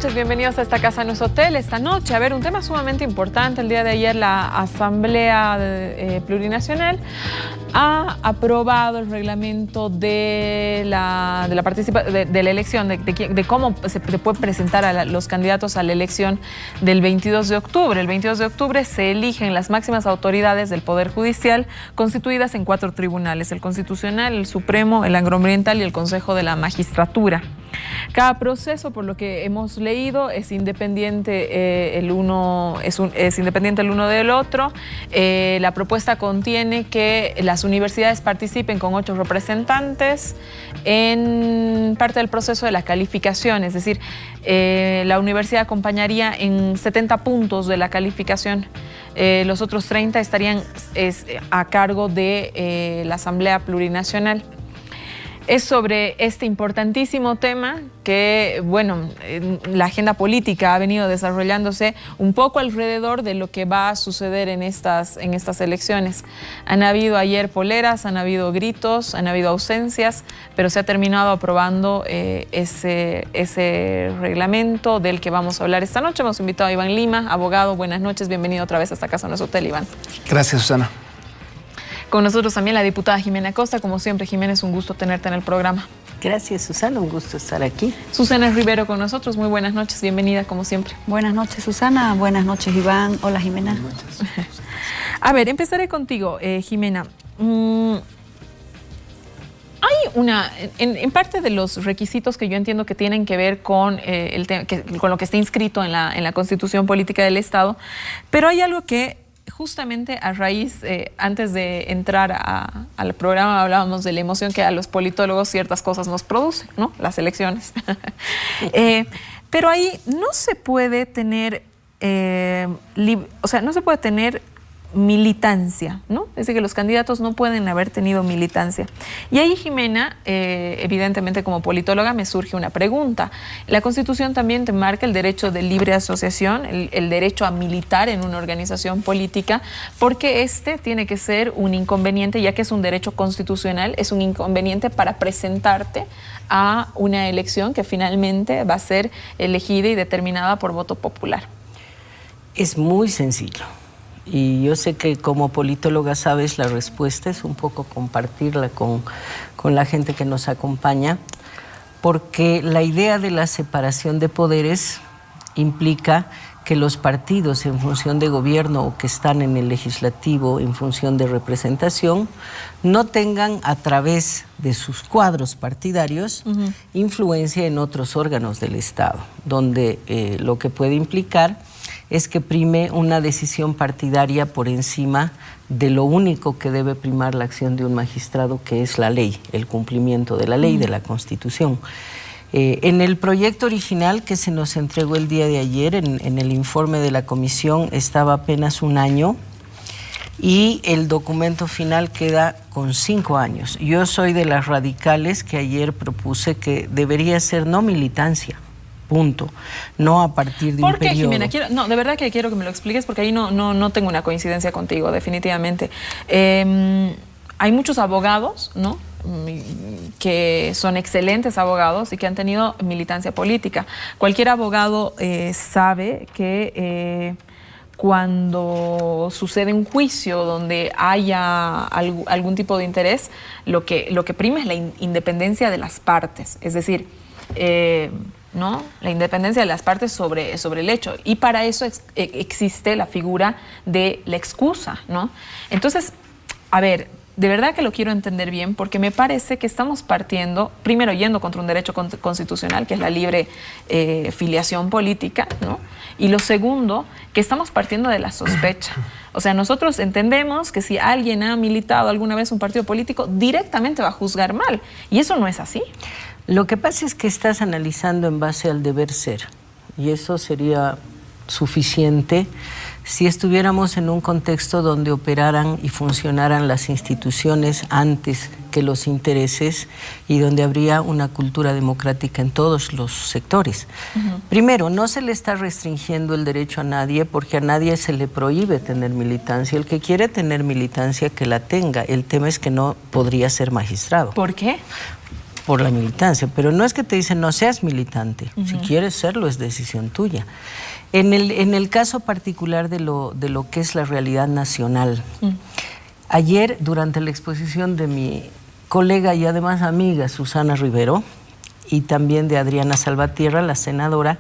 noches, bienvenidos a esta casa, no es hotel. Esta noche, a ver, un tema sumamente importante. El día de ayer la Asamblea Plurinacional ha aprobado el reglamento de la elección, de cómo se puede presentar a los candidatos a la elección del 22 de octubre. El 22 de octubre se eligen las máximas autoridades del Poder Judicial, constituidas en 4 tribunales: el Constitucional, el Supremo, el Agroambiental y el Consejo de la Magistratura. Cada proceso, por lo que hemos leído, es independiente el uno del otro. La propuesta contiene que las universidades participen con 8 representantes en parte del proceso de la calificación, es decir, la universidad acompañaría en 70 puntos de la calificación. Los otros 30 estarían a cargo de la Asamblea Plurinacional. Es sobre este importantísimo tema que, bueno, la agenda política ha venido desarrollándose un poco alrededor de lo que va a suceder en estas elecciones. Han habido ayer poleras, han habido gritos, han habido ausencias, pero se ha terminado aprobando ese reglamento del que vamos a hablar esta noche. Hemos invitado a Iván Lima, abogado. Buenas noches, bienvenido otra vez a esta casa, no es hotel, Iván. Gracias, Susana. Con nosotros también la diputada Jimena Acosta. Como siempre, Jimena, es un gusto tenerte en el programa. Gracias, Susana, un gusto estar aquí. Susana Rivero con nosotros, muy buenas noches, bienvenida como siempre. Buenas noches, Susana, buenas noches, Iván. Hola, Jimena. Buenas noches. A ver, empezaré contigo, Jimena. Hay en parte de los requisitos que yo entiendo que tienen que ver con, con lo que está inscrito en la Constitución Política del Estado, pero hay algo que justamente a raíz, antes de entrar al programa, hablábamos de la emoción que a los politólogos ciertas cosas nos producen, ¿no? Las elecciones. Pero ahí no se puede tener, no se puede tener militancia, ¿no? Es decir, que los candidatos no pueden haber tenido militancia. Y ahí, Jimena, evidentemente como politóloga me surge una pregunta. La Constitución también te marca el derecho de libre asociación, el derecho a militar en una organización política, porque este tiene que ser un inconveniente, ya que es un derecho constitucional, es un inconveniente para presentarte a una elección que finalmente va a ser elegida y determinada por voto popular. Es muy sencillo. Y yo sé que como politóloga sabes la respuesta, es un poco compartirla con la gente que nos acompaña, porque la idea de la separación de poderes implica que los partidos en función de gobierno o que están en el legislativo en función de representación no tengan a través de sus cuadros partidarios influencia en otros órganos del Estado, donde lo que puede implicar es que prime una decisión partidaria por encima de lo único que debe primar la acción de un magistrado, que es la ley, el cumplimiento de la ley, de la Constitución. En el proyecto original que se nos entregó el día de ayer, en el informe de la comisión, estaba apenas 1 año y el documento final queda con 5 años. Yo soy de las radicales que ayer propuse que debería ser no militancia, punto, no a partir de un periodo. ¿Por qué, Jimena? De verdad que quiero que me lo expliques, porque ahí no tengo una coincidencia contigo, definitivamente. Hay muchos abogados, ¿no?, que son excelentes abogados y que han tenido militancia política. Cualquier abogado sabe que cuando sucede un juicio donde haya algún tipo de interés, lo que prima es la independencia de las partes, es decir, ¿no?, la independencia de las partes sobre el hecho, y para eso existe la figura de la excusa, ¿no? Entonces, a ver, de verdad que lo quiero entender bien, porque me parece que estamos partiendo, primero yendo contra un derecho constitucional, que es la libre filiación política, ¿no? Y lo segundo, que estamos partiendo de la sospecha. O sea, nosotros entendemos que si alguien ha militado alguna vez un partido político, directamente va a juzgar mal, y eso no es así. Lo que pasa es que estás analizando en base al deber ser, y eso sería suficiente si estuviéramos en un contexto donde operaran y funcionaran las instituciones antes que los intereses y donde habría una cultura democrática en todos los sectores. Primero, no se le está restringiendo el derecho a nadie, porque a nadie se le prohíbe tener militancia. El que quiere tener militancia, que la tenga. El tema es que no podría ser magistrado. ¿Por qué? por la militancia, pero no es que te dicen no seas militante. Si quieres serlo es decisión tuya. En el caso particular de lo que es la realidad nacional, ayer durante la exposición de mi colega y además amiga Susana Rivero y también de Adriana Salvatierra, la senadora,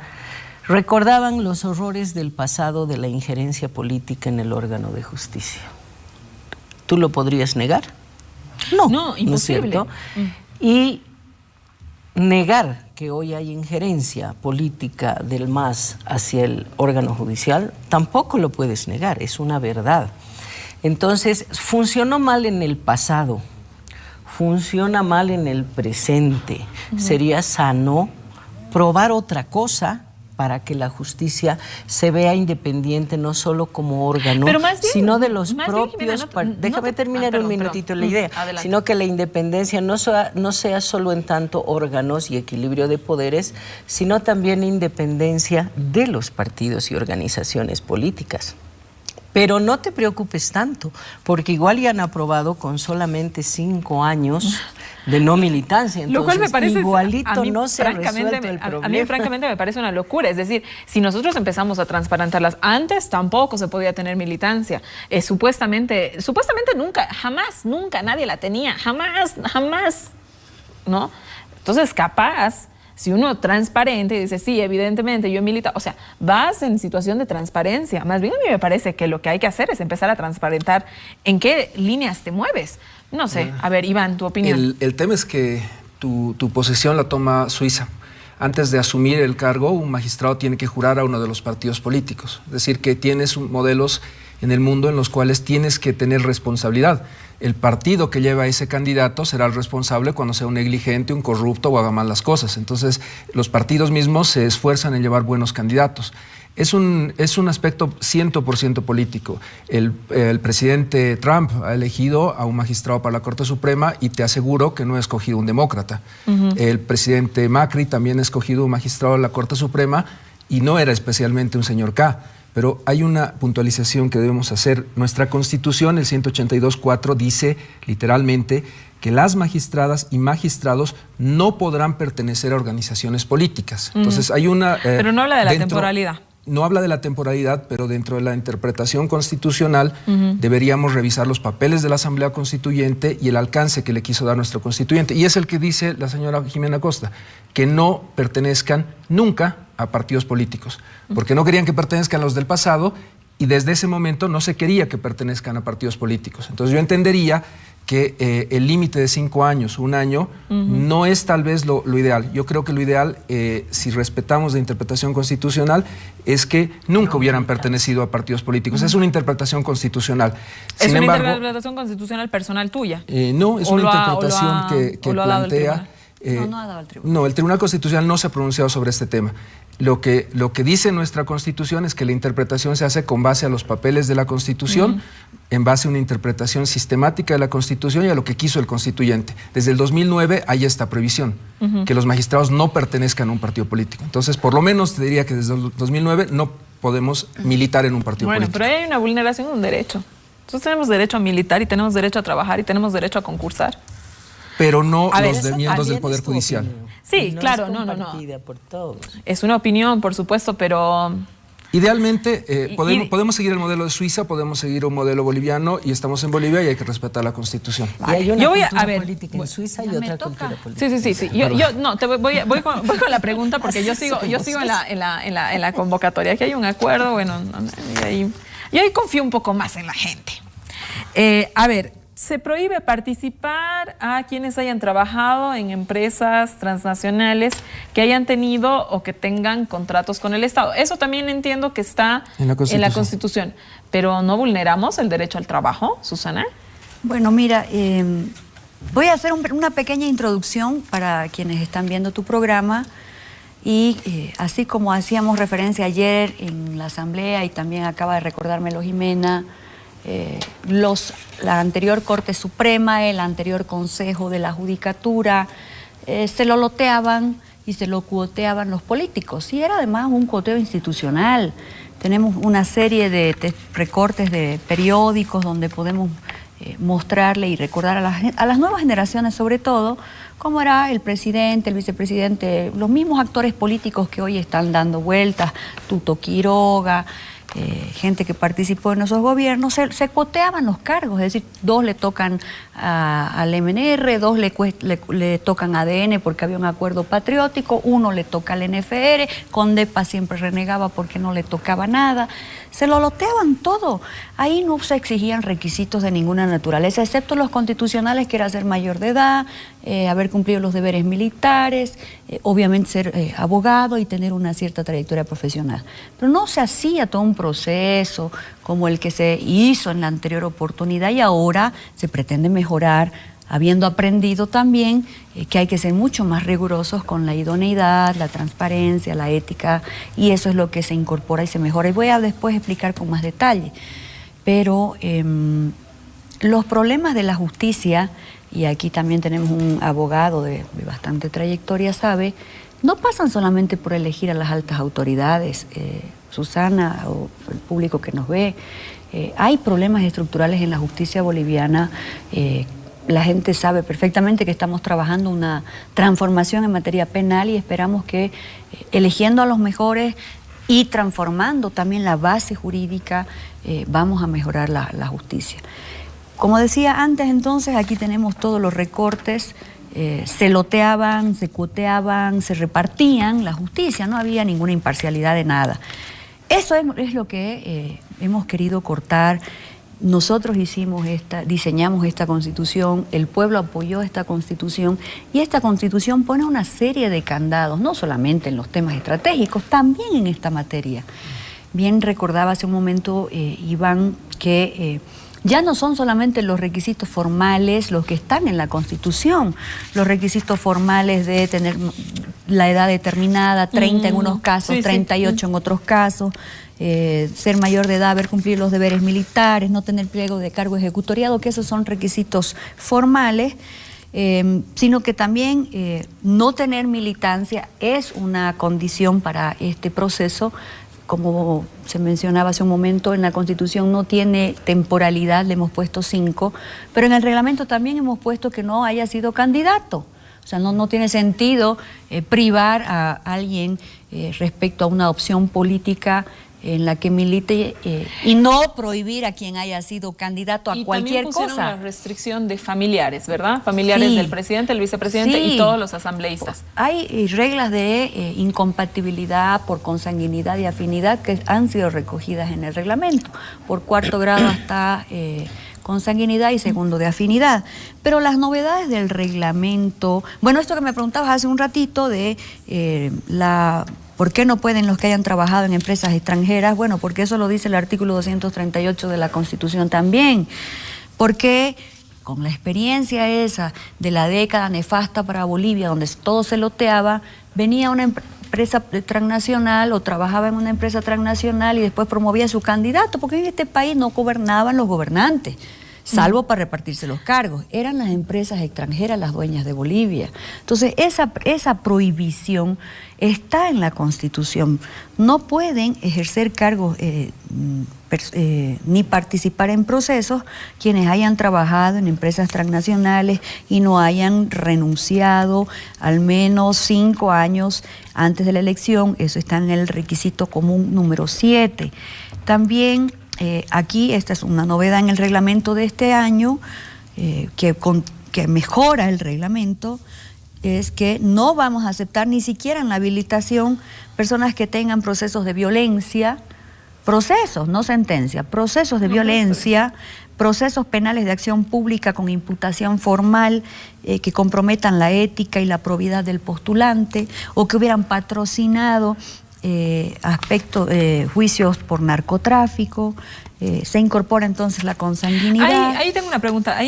recordaban los horrores del pasado de la injerencia política en el órgano de justicia. ¿Tú lo podrías negar? No, imposible. ¿No es cierto? Y negar que hoy hay injerencia política del MAS hacia el órgano judicial, tampoco lo puedes negar, es una verdad. Entonces, funcionó mal en el pasado, funciona mal en el presente. Sería sano probar otra cosa para que la justicia se vea independiente, no solo como órgano, sino de los propios... Déjame terminar un minutito la idea. Adelante. Sino que la independencia no sea solo en tanto órganos y equilibrio de poderes, sino también independencia de los partidos y organizaciones políticas. Pero no te preocupes tanto, porque igual ya han aprobado con solamente 5 años de no militancia. Entonces, lo cual me parece, igualito no se ha resuelto el problema. A mí francamente me parece una locura. Es decir, si nosotros empezamos a transparentarlas antes, tampoco se podía tener militancia. Supuestamente nunca, jamás, nunca nadie la tenía. Jamás, ¿no? Entonces, capaz... Si uno transparente y dice, sí, evidentemente yo milito, o sea, vas en situación de transparencia. Más bien a mí me parece que lo que hay que hacer es empezar a transparentar en qué líneas te mueves. No sé, a ver, Iván, tu opinión. El tema es que tu posición la toma Suiza. Antes de asumir el cargo, un magistrado tiene que jurar a uno de los partidos políticos. Es decir, que tienes modelos en el mundo en los cuales tienes que tener responsabilidad. El partido que lleva a ese candidato será el responsable cuando sea un negligente, un corrupto o haga mal las cosas. Entonces, los partidos mismos se esfuerzan en llevar buenos candidatos. Es un aspecto 100% político. El presidente Trump ha elegido a un magistrado para la Corte Suprema y te aseguro que no ha escogido un demócrata. El presidente Macri también ha escogido un magistrado de la Corte Suprema y no era especialmente un señor K. Pero hay una puntualización que debemos hacer. Nuestra Constitución, el 182.4, dice literalmente que las magistradas y magistrados no podrán pertenecer a organizaciones políticas. Entonces hay una... pero no habla de la temporalidad. No habla de la temporalidad, pero dentro de la interpretación constitucional deberíamos revisar los papeles de la Asamblea Constituyente y el alcance que le quiso dar nuestro constituyente. Y es el que dice la señora Jimena Costa, que no pertenezcan nunca a partidos políticos, porque no querían que pertenezcan los del pasado y desde ese momento no se quería que pertenezcan a partidos políticos. Entonces yo entendería que el límite de 5 años, 1 año, no es tal vez lo ideal. Yo creo que lo ideal, si respetamos la interpretación constitucional, es que nunca hubieran pertenecido a partidos políticos. Es una interpretación constitucional. ¿Es una interpretación constitucional personal tuya? No, es una interpretación que plantea... No ha dado el tribunal. No, el Tribunal Constitucional no se ha pronunciado sobre este tema. Lo que dice nuestra Constitución es que la interpretación se hace con base a los papeles de la Constitución, en base a una interpretación sistemática de la Constitución y a lo que quiso el constituyente. Desde el 2009 hay esta previsión, que los magistrados no pertenezcan a un partido político. Entonces, por lo menos te diría que desde el 2009 no podemos militar en un partido político. Bueno, pero ahí hay una vulneración de un derecho. Nosotros tenemos derecho a militar y tenemos derecho a trabajar y tenemos derecho a concursar. Pero no los miembros del Poder Judicial. Sí, no claro, es no. compartida por todos. Es una opinión, por supuesto, pero... Idealmente, podemos seguir el modelo de Suiza, podemos seguir un modelo boliviano y estamos en Bolivia y hay que respetar la Constitución. Y hay una cultura ver, política en Suiza y otra cultura política. Sí. Voy con la pregunta porque yo sigo en la convocatoria. Aquí hay un acuerdo, bueno, y ahí confío un poco más en la gente. A ver, se prohíbe participar a quienes hayan trabajado en empresas transnacionales que hayan tenido o que tengan contratos con el Estado. Eso también entiendo que está en la Constitución. Pero ¿no vulneramos el derecho al trabajo, Susana? Bueno, mira, voy a hacer una pequeña introducción para quienes están viendo tu programa y así como hacíamos referencia ayer en la Asamblea y también acaba de recordármelo Jimena, la anterior Corte Suprema, el anterior Consejo de la Judicatura, se lo loteaban y se lo cuoteaban los políticos. Y era además un cuoteo institucional. Tenemos una serie de recortes de periódicos donde podemos mostrarle y recordar a las nuevas generaciones, sobre todo, como era el presidente, el vicepresidente, los mismos actores políticos que hoy están dando vueltas, Tuto Quiroga, gente que participó en esos gobiernos, se cuoteaban los cargos, es decir, 2 le tocan al MNR, 2 le tocan a ADN porque había un acuerdo patriótico, 1 le toca al NFR, Condepa siempre renegaba porque no le tocaba nada, se lo loteaban todo. Ahí no se exigían requisitos de ninguna naturaleza, excepto los constitucionales, que era ser mayor de edad, haber cumplido los deberes militares, obviamente ser abogado y tener una cierta trayectoria profesional. Pero no se hacía todo un proceso como el que se hizo en la anterior oportunidad, y ahora se pretende mejorar, habiendo aprendido también que hay que ser mucho más rigurosos con la idoneidad, la transparencia, la ética, y eso es lo que se incorpora y se mejora. Y voy a después explicar con más detalle. Pero los problemas de la justicia, y aquí también tenemos un abogado de bastante trayectoria, sabe, no pasan solamente por elegir a las altas autoridades, Susana o el público que nos ve. Hay problemas estructurales en la justicia boliviana. La gente sabe perfectamente que estamos trabajando una transformación en materia penal y esperamos que eligiendo a los mejores y transformando también la base jurídica, vamos a mejorar la justicia. Como decía antes, entonces, aquí tenemos todos los recortes, se loteaban, se cuoteaban, se repartían la justicia, no había ninguna imparcialidad de nada. Eso es lo que hemos querido cortar. Nosotros diseñamos esta Constitución, el pueblo apoyó esta Constitución, y esta Constitución pone una serie de candados, no solamente en los temas estratégicos, también en esta materia. Bien recordaba hace un momento Iván que ya no son solamente los requisitos formales los que están en la Constitución, los requisitos formales de tener la edad determinada, 30 en unos casos, sí, 38 en otros casos, ser mayor de edad, haber cumplido los deberes militares, no tener pliego de cargo ejecutoriado, que esos son requisitos formales, sino que también no tener militancia es una condición para este proceso. Como se mencionaba hace un momento, en la Constitución no tiene temporalidad, le hemos puesto 5, pero en el reglamento también hemos puesto que no haya sido candidato. O sea, no tiene sentido privar a alguien respecto a una opción política en la que milite y no prohibir a quien haya sido candidato a cualquier cosa. Y también pusieron la restricción de familiares, ¿verdad? Familiares, sí, del presidente, el vicepresidente, sí, y todos los asambleístas. Hay reglas de incompatibilidad por consanguinidad y afinidad que han sido recogidas en el reglamento, por 4º grado hasta consanguinidad y 2º de afinidad. Pero las novedades del reglamento, bueno, esto que me preguntabas hace un ratito de ¿por qué no pueden los que hayan trabajado en empresas extranjeras? Bueno, porque eso lo dice el artículo 238 de la Constitución también. Porque con la experiencia esa de la década nefasta para Bolivia, donde todo se loteaba, venía una empresa transnacional o trabajaba en una empresa transnacional y después promovía a su candidato, porque en este país no gobernaban los gobernantes, salvo para repartirse los cargos. Eran las empresas extranjeras las dueñas de Bolivia. Entonces, esa prohibición está en la Constitución. No pueden ejercer cargos ni participar en procesos quienes hayan trabajado en empresas transnacionales y no hayan renunciado al menos 5 años antes de la elección. Eso está en el requisito común número 7. También aquí, esta es una novedad en el reglamento de este año, que mejora el reglamento, es que no vamos a aceptar ni siquiera en la habilitación personas que tengan procesos de violencia, procesos, no sentencia, procesos de violencia, procesos penales de acción pública con imputación formal que comprometan la ética y la probidad del postulante, o que hubieran patrocinado juicios por narcotráfico. Se incorpora entonces la consanguinidad. Ahí tengo una pregunta.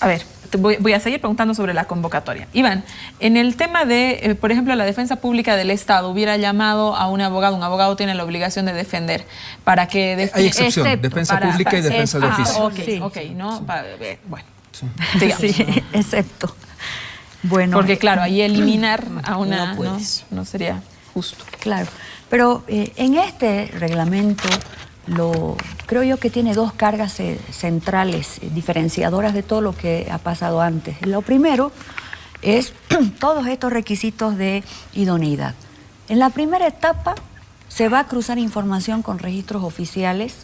A ver, voy a seguir preguntando sobre la convocatoria. Iván, en el tema de, por ejemplo, la defensa pública del Estado hubiera llamado a un abogado tiene la obligación de defender para que... Hay excepción, defensa pública y defensa de oficio. Ok, ¿no? Bueno, sí, digamos. Sí, excepto. Bueno, porque claro, ahí eliminar a una no sería justo. Claro, pero en este reglamento creo yo que tiene 2 cargas centrales, diferenciadoras de todo lo que ha pasado antes. Lo primero es todos estos requisitos de idoneidad. En la primera etapa se va a cruzar información con registros oficiales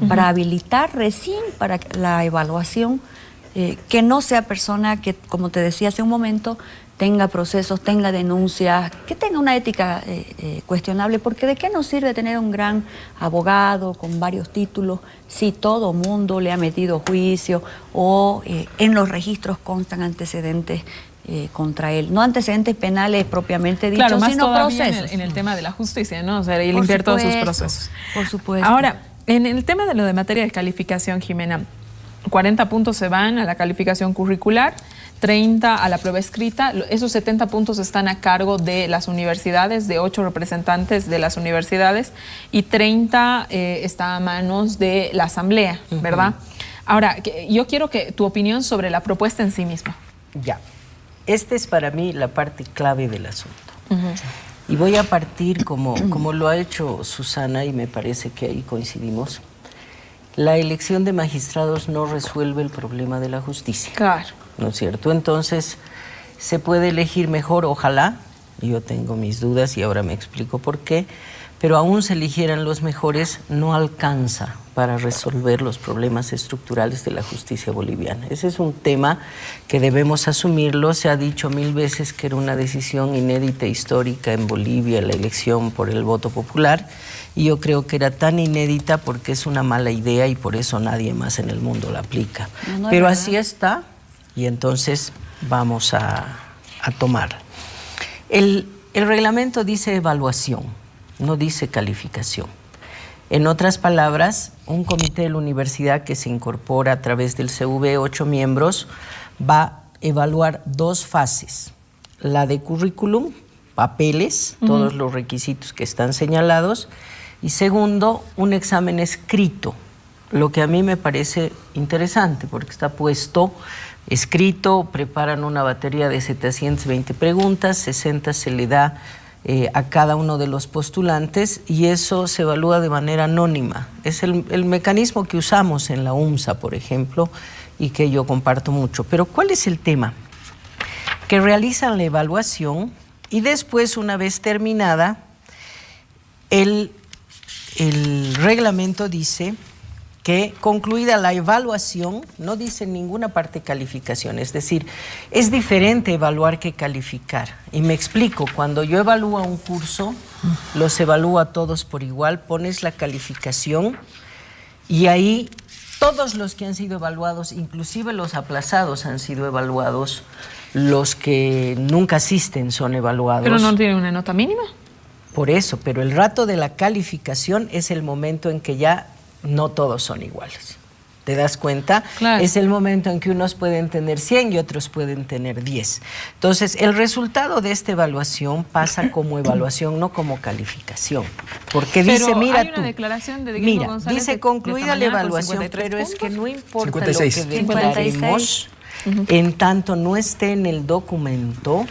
para habilitar recién para la evaluación, que no sea persona que, como te decía hace un momento, tenga procesos, tenga denuncias, que tenga una ética cuestionable, porque ¿de qué nos sirve tener un gran abogado con varios títulos si todo mundo le ha metido juicio o en los registros constan antecedentes contra él? No antecedentes penales propiamente dichos, claro, más sino procesos. En el tema de la justicia, ¿no? O sea, y limpiar todos sus procesos. Por supuesto. Ahora, en el tema de lo de materia de calificación, Jimena, 40 puntos se van a la calificación curricular, 30 a la prueba escrita. Esos 70 puntos están a cargo de las universidades, de 8 representantes de las universidades, y 30 está a manos de la asamblea, ¿verdad? Ahora, yo quiero que tu opinión sobre la propuesta en sí misma. Ya. Esta es para mí la parte clave del asunto. Y voy a partir, como lo ha hecho Susana, y me parece que ahí coincidimos. La elección de magistrados no resuelve el problema de la justicia. Claro. ¿No es cierto? Entonces, se puede elegir mejor, ojalá. Yo tengo mis dudas y ahora me explico por qué. Pero aún se eligieran los mejores, no alcanza para resolver los problemas estructurales de la justicia boliviana. Ese es un tema que debemos asumirlo. Se ha dicho 1000 veces que era una decisión inédita e histórica en Bolivia, la elección por el voto popular. Y yo creo que era tan inédita porque es una mala idea y por eso nadie más en el mundo la aplica. Pero así está y entonces vamos a tomar. El reglamento dice evaluación, no dice calificación. En otras palabras, un comité de la universidad que se incorpora a través del CV, 8 miembros, va a evaluar 2 fases. La de currículum, papeles, todos los requisitos que están señalados, y segundo, un examen escrito, lo que a mí me parece interesante porque está puesto escrito, preparan una batería de 720 preguntas, 60 se le da a cada uno de los postulantes y eso se evalúa de manera anónima. Es el mecanismo que usamos en la UMSA, por ejemplo, y que yo comparto mucho. Pero ¿cuál es el tema? Que realizan la evaluación y después, una vez terminada, el reglamento dice que concluida la evaluación, no dice en ninguna parte calificación, es decir, es diferente evaluar que calificar. Y me explico, cuando yo evalúo un curso, los evalúo a todos por igual, pones la calificación y ahí todos los que han sido evaluados, inclusive los aplazados han sido evaluados, los que nunca asisten son evaluados. ¿Pero no tiene una nota mínima? Por eso, pero el rato de la calificación es el momento en que ya no todos son iguales. ¿Te das cuenta? Claro. Es el momento en que unos pueden tener 100 y otros pueden tener 10. Entonces, el resultado de esta evaluación pasa como evaluación, no como calificación. Porque dice, pero mira hay una tú, declaración de Guillermo mira, González dice concluida la evaluación, pero es que no importa 56. lo que declaremos, en tanto no esté en el documento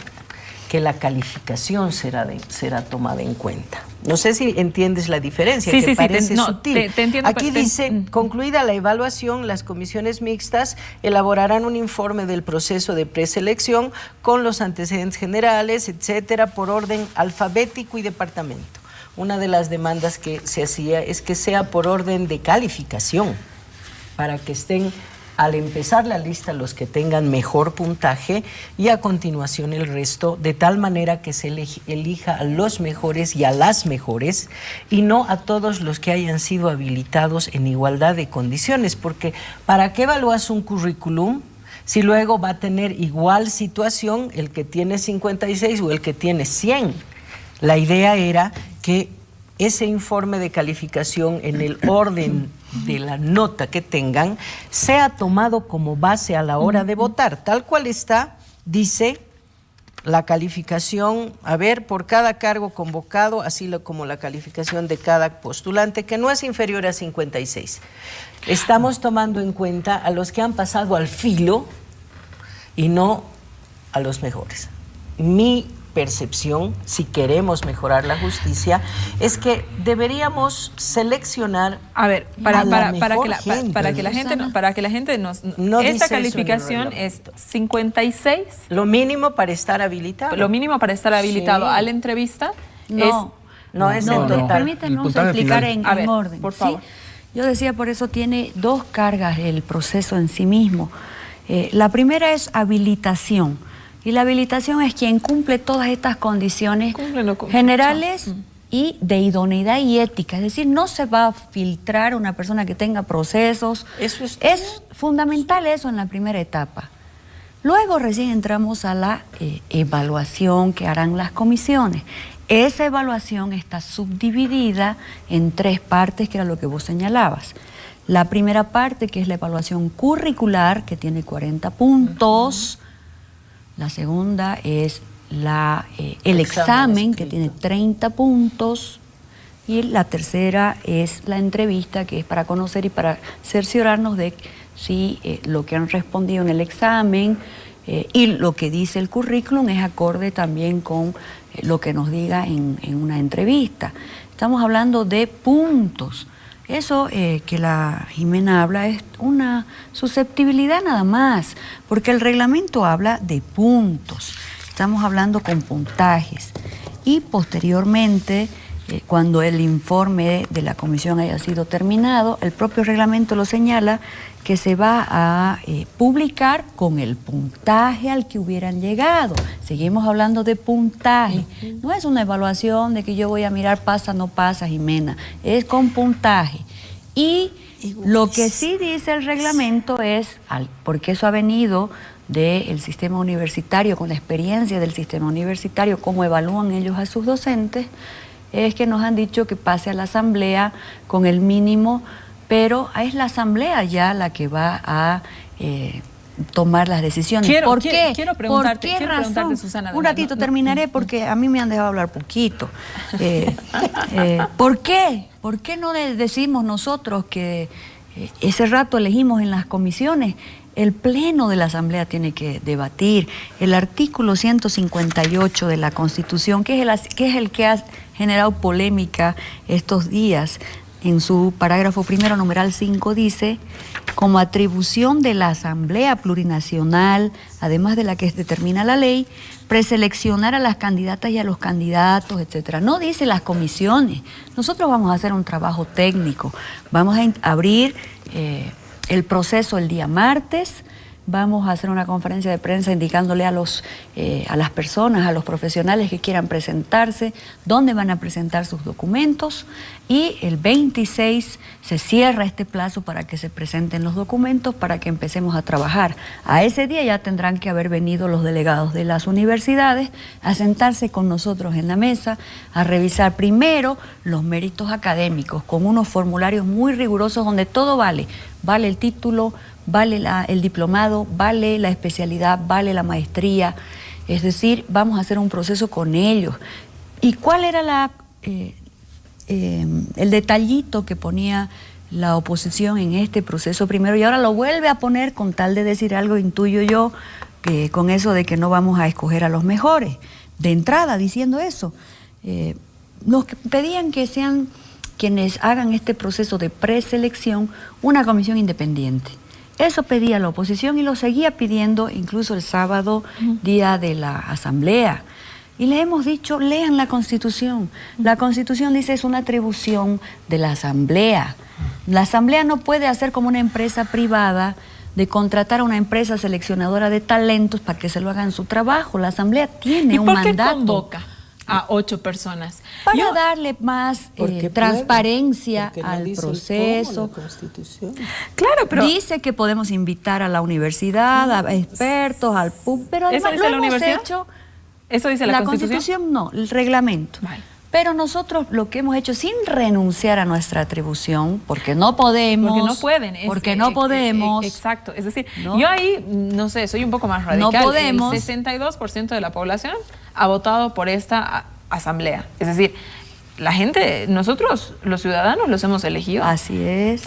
que la calificación será tomada en cuenta. No sé si entiendes la diferencia, que parece sutil. Te entiendo. Aquí dice, concluida la evaluación, las comisiones mixtas elaborarán un informe del proceso de preselección con los antecedentes generales, etcétera, por orden alfabético y departamento. Una de las demandas que se hacía es que sea por orden de calificación, para que estén al empezar la lista los que tengan mejor puntaje y a continuación el resto, de tal manera que se elija a los mejores y a las mejores y no a todos los que hayan sido habilitados en igualdad de condiciones, porque ¿para qué evalúas un currículum si luego va a tener igual situación el que tiene 56 o el que tiene 100? La idea era que ese informe de calificación en el orden de la nota que tengan sea tomado como base a la hora de votar. Tal cual está, dice la calificación, a ver, por cada cargo convocado, así como la calificación de cada postulante, que no es inferior a 56. Estamos tomando en cuenta a los que han pasado al filo y no a los mejores. Mi percepción, si queremos mejorar la justicia, es que deberíamos seleccionar a ver, para que la gente nos No dice esta eso en el calificación es reglamento. 56, lo mínimo para estar habilitado. lo mínimo para estar habilitado Sí. a la entrevista No, No es en no, total. no. Permítanme El puntaje explicar final. A ver, orden. por favor. ¿sí? Yo decía, por eso tiene dos cargas el proceso en sí mismo. La primera es habilitación. Y la habilitación es quien cumple todas estas condiciones generales y de idoneidad y ética. Es decir, no se va a filtrar una persona que tenga procesos. Eso es fundamental eso en la primera etapa. Luego recién entramos a la evaluación que harán las comisiones. Esa evaluación está subdividida en tres partes, que era lo que vos señalabas. La primera parte, que es la evaluación curricular, que tiene 40 puntos. La segunda es el examen, que tiene 30 puntos. Y la tercera es la entrevista, que es para conocer y para cerciorarnos de si lo que han respondido en el examen y lo que dice el currículum es acorde también con lo que nos diga en una entrevista. Estamos hablando de puntos. Eso que la Jimena habla es una susceptibilidad nada más, porque el reglamento habla de puntos. Estamos hablando con puntajes. Y posteriormente, cuando el informe de la comisión haya sido terminado, el propio reglamento lo señala que se va a publicar con el puntaje al que hubieran llegado. Seguimos hablando de puntaje. No es una evaluación de que yo voy a mirar pasa, no pasa, Jimena. Es con puntaje. Y lo que sí dice el reglamento es, porque eso ha venido del sistema universitario, con la experiencia del sistema universitario, cómo evalúan ellos a sus docentes, es que nos han dicho que pase a la asamblea con el mínimo, pero es la asamblea ya la que va a tomar las decisiones. ¿Por qué? Quiero preguntarte, ¿Por qué razón? Susana. Un ratito terminaré porque a mí me han dejado hablar poquito. ¿Por qué? ¿Por qué no le decimos nosotros que ese rato elegimos en las comisiones? El pleno de la Asamblea tiene que debatir el artículo 158 de la Constitución, que es el que ha generado polémica estos días. En su parágrafo primero, numeral 5, dice: como atribución de la Asamblea Plurinacional, además de la que determina la ley, preseleccionar a las candidatas y a los candidatos, etcétera. No dice las comisiones. Nosotros vamos a hacer un trabajo técnico. Vamos a abrir el proceso el día martes. Vamos a hacer una conferencia de prensa indicándole a las personas, a los profesionales que quieran presentarse, dónde van a presentar sus documentos, y el 26 se cierra este plazo para que se presenten los documentos para que empecemos a trabajar. A ese día ya tendrán que haber venido los delegados de las universidades a sentarse con nosotros en la mesa, a revisar primero los méritos académicos con unos formularios muy rigurosos donde todo vale. Vale el título, vale el diplomado, vale la especialidad, vale la maestría. Es decir, vamos a hacer un proceso con ellos. ¿Y cuál era el detallito que ponía la oposición en este proceso primero? Y ahora lo vuelve a poner con tal de decir algo, intuyo yo, que con eso de que no vamos a escoger a los mejores. De entrada, diciendo eso, nos pedían que sean quienes hagan este proceso de preselección una comisión independiente. Eso pedía la oposición y lo seguía pidiendo incluso el sábado, día de la asamblea. Y le hemos dicho, lean la Constitución. La Constitución dice es una atribución de la asamblea. La asamblea no puede hacer como una empresa privada de contratar a una empresa seleccionadora de talentos para que se lo hagan su trabajo. La asamblea tiene un mandato. ¿Y por qué convoca a 8 personas? Para darle más transparencia no al dice proceso. cómo la Constitución. Claro, pero Dice que podemos invitar a la universidad, a expertos, al PUB, pero ¿eso además dice lo la hemos universidad? hecho. ¿Eso dice la Constitución? No, el reglamento. Vale. Pero nosotros lo que hemos hecho sin renunciar a nuestra atribución, porque no podemos. Porque no pueden. Porque no podemos. Exacto. Es decir, ¿no? yo ahí, no sé, soy un poco más radical. No podemos. El 62% de la población ha votado por esta asamblea. Es decir, la gente, nosotros, los ciudadanos, los hemos elegido. Así es.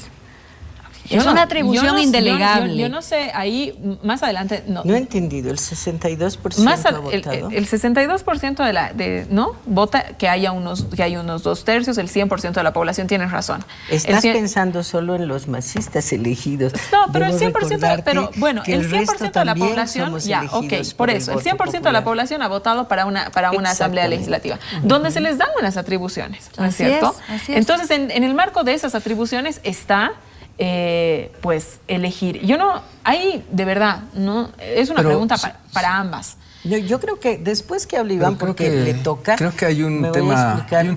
Es una atribución indelegable. Yo no sé, ahí más adelante... No he entendido, el 62% ha votado. El 62% ¿no? vota que hay unos 2/3, el 100% de la población, tienes razón. Estás pensando solo en los masistas elegidos. No, pero el 100%, pero bueno, el 100% de la población, ya, ok, por eso, el 100% de la población ha votado para una asamblea legislativa, donde se les dan unas atribuciones, ¿no es cierto? Así es. Entonces, en el marco de esas atribuciones está... pues elegir. Yo no, ahí de verdad, no es una pregunta para ambas. Yo creo que después que hable Iván, porque le toca... Creo que hay un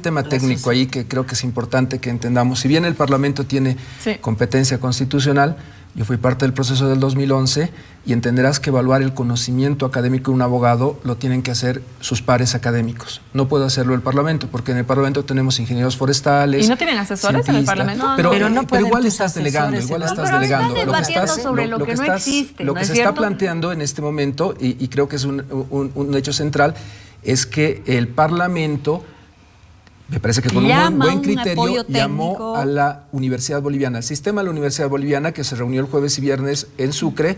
tema técnico ahí que creo que es importante que entendamos. Si bien el Parlamento tiene competencia constitucional, yo fui parte del proceso del 2011 y entenderás que evaluar el conocimiento académico de un abogado lo tienen que hacer sus pares académicos. No puede hacerlo el Parlamento, porque en el Parlamento tenemos ingenieros forestales. ¿Y no tienen asesores en el Parlamento? Pero igual estás delegando, Lo que se está planteando en este momento, y creo que es un hecho central, es que el Parlamento, me parece que con un buen criterio, llamó a la Universidad Boliviana, al sistema de la Universidad Boliviana, que se reunió el jueves y viernes en Sucre,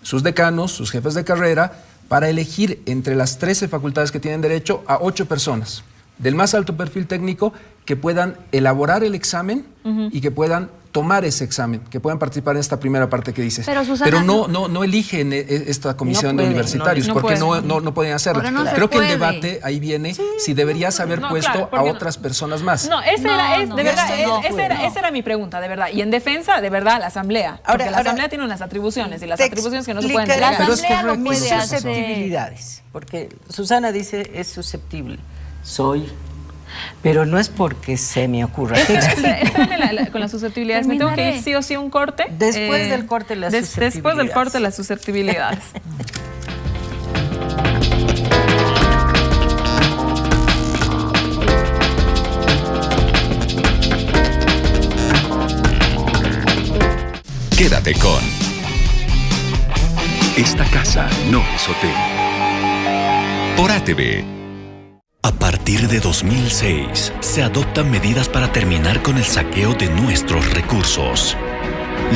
sus decanos, sus jefes de carrera, para elegir entre las 13 facultades que tienen derecho a 8 personas del más alto perfil técnico que puedan elaborar el examen y que puedan tomar ese examen, que puedan participar en esta primera parte que dices. Pero Susana, no eligen esta comisión de universitarios, porque no pueden hacerlo. Creo que el debate ahí viene si deberías haber puesto a otras personas más. No, esa era mi pregunta, de verdad. Y en defensa, de verdad, la Asamblea. Porque la Asamblea tiene unas atribuciones y las atribuciones que no se pueden delegar. delegar. La Asamblea lo puede hacer. Susceptibilidades, porque Susana dice es susceptible. Pero no es porque se me ocurra. Espérame con las susceptibilidades. Me tengo que ir sí o sí un corte. Después del corte, las susceptibilidades. Después del corte, las susceptibilidades. Quédate con Esta casa no es hotel. Por ATV. A partir de 2006, se adoptan medidas para terminar con el saqueo de nuestros recursos.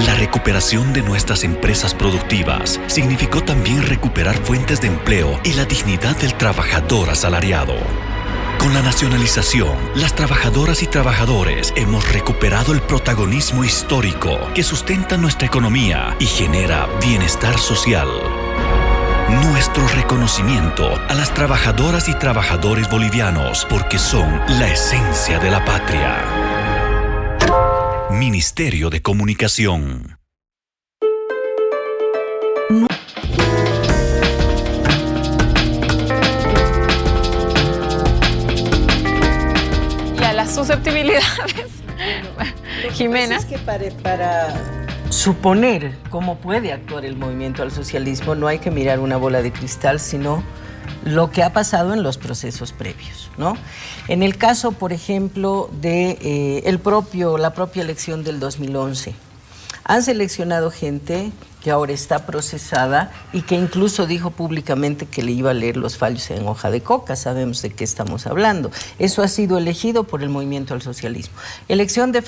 La recuperación de nuestras empresas productivas significó también recuperar fuentes de empleo y la dignidad del trabajador asalariado. Con la nacionalización, las trabajadoras y trabajadores hemos recuperado el protagonismo histórico que sustenta nuestra economía y genera bienestar social. Nuestro reconocimiento a las trabajadoras y trabajadores bolivianos porque son la esencia de la patria. Ministerio de Comunicación. Y a las susceptibilidades. Jimena. Es que para suponer cómo puede actuar el movimiento al socialismo no hay que mirar una bola de cristal, sino lo que ha pasado en los procesos previos, ¿no? En el caso, por ejemplo, de la propia elección del 2011, han seleccionado gente que ahora está procesada y que incluso dijo públicamente que le iba a leer los fallos en hoja de coca. Sabemos de qué estamos hablando. Eso ha sido elegido por el movimiento al socialismo. Elección de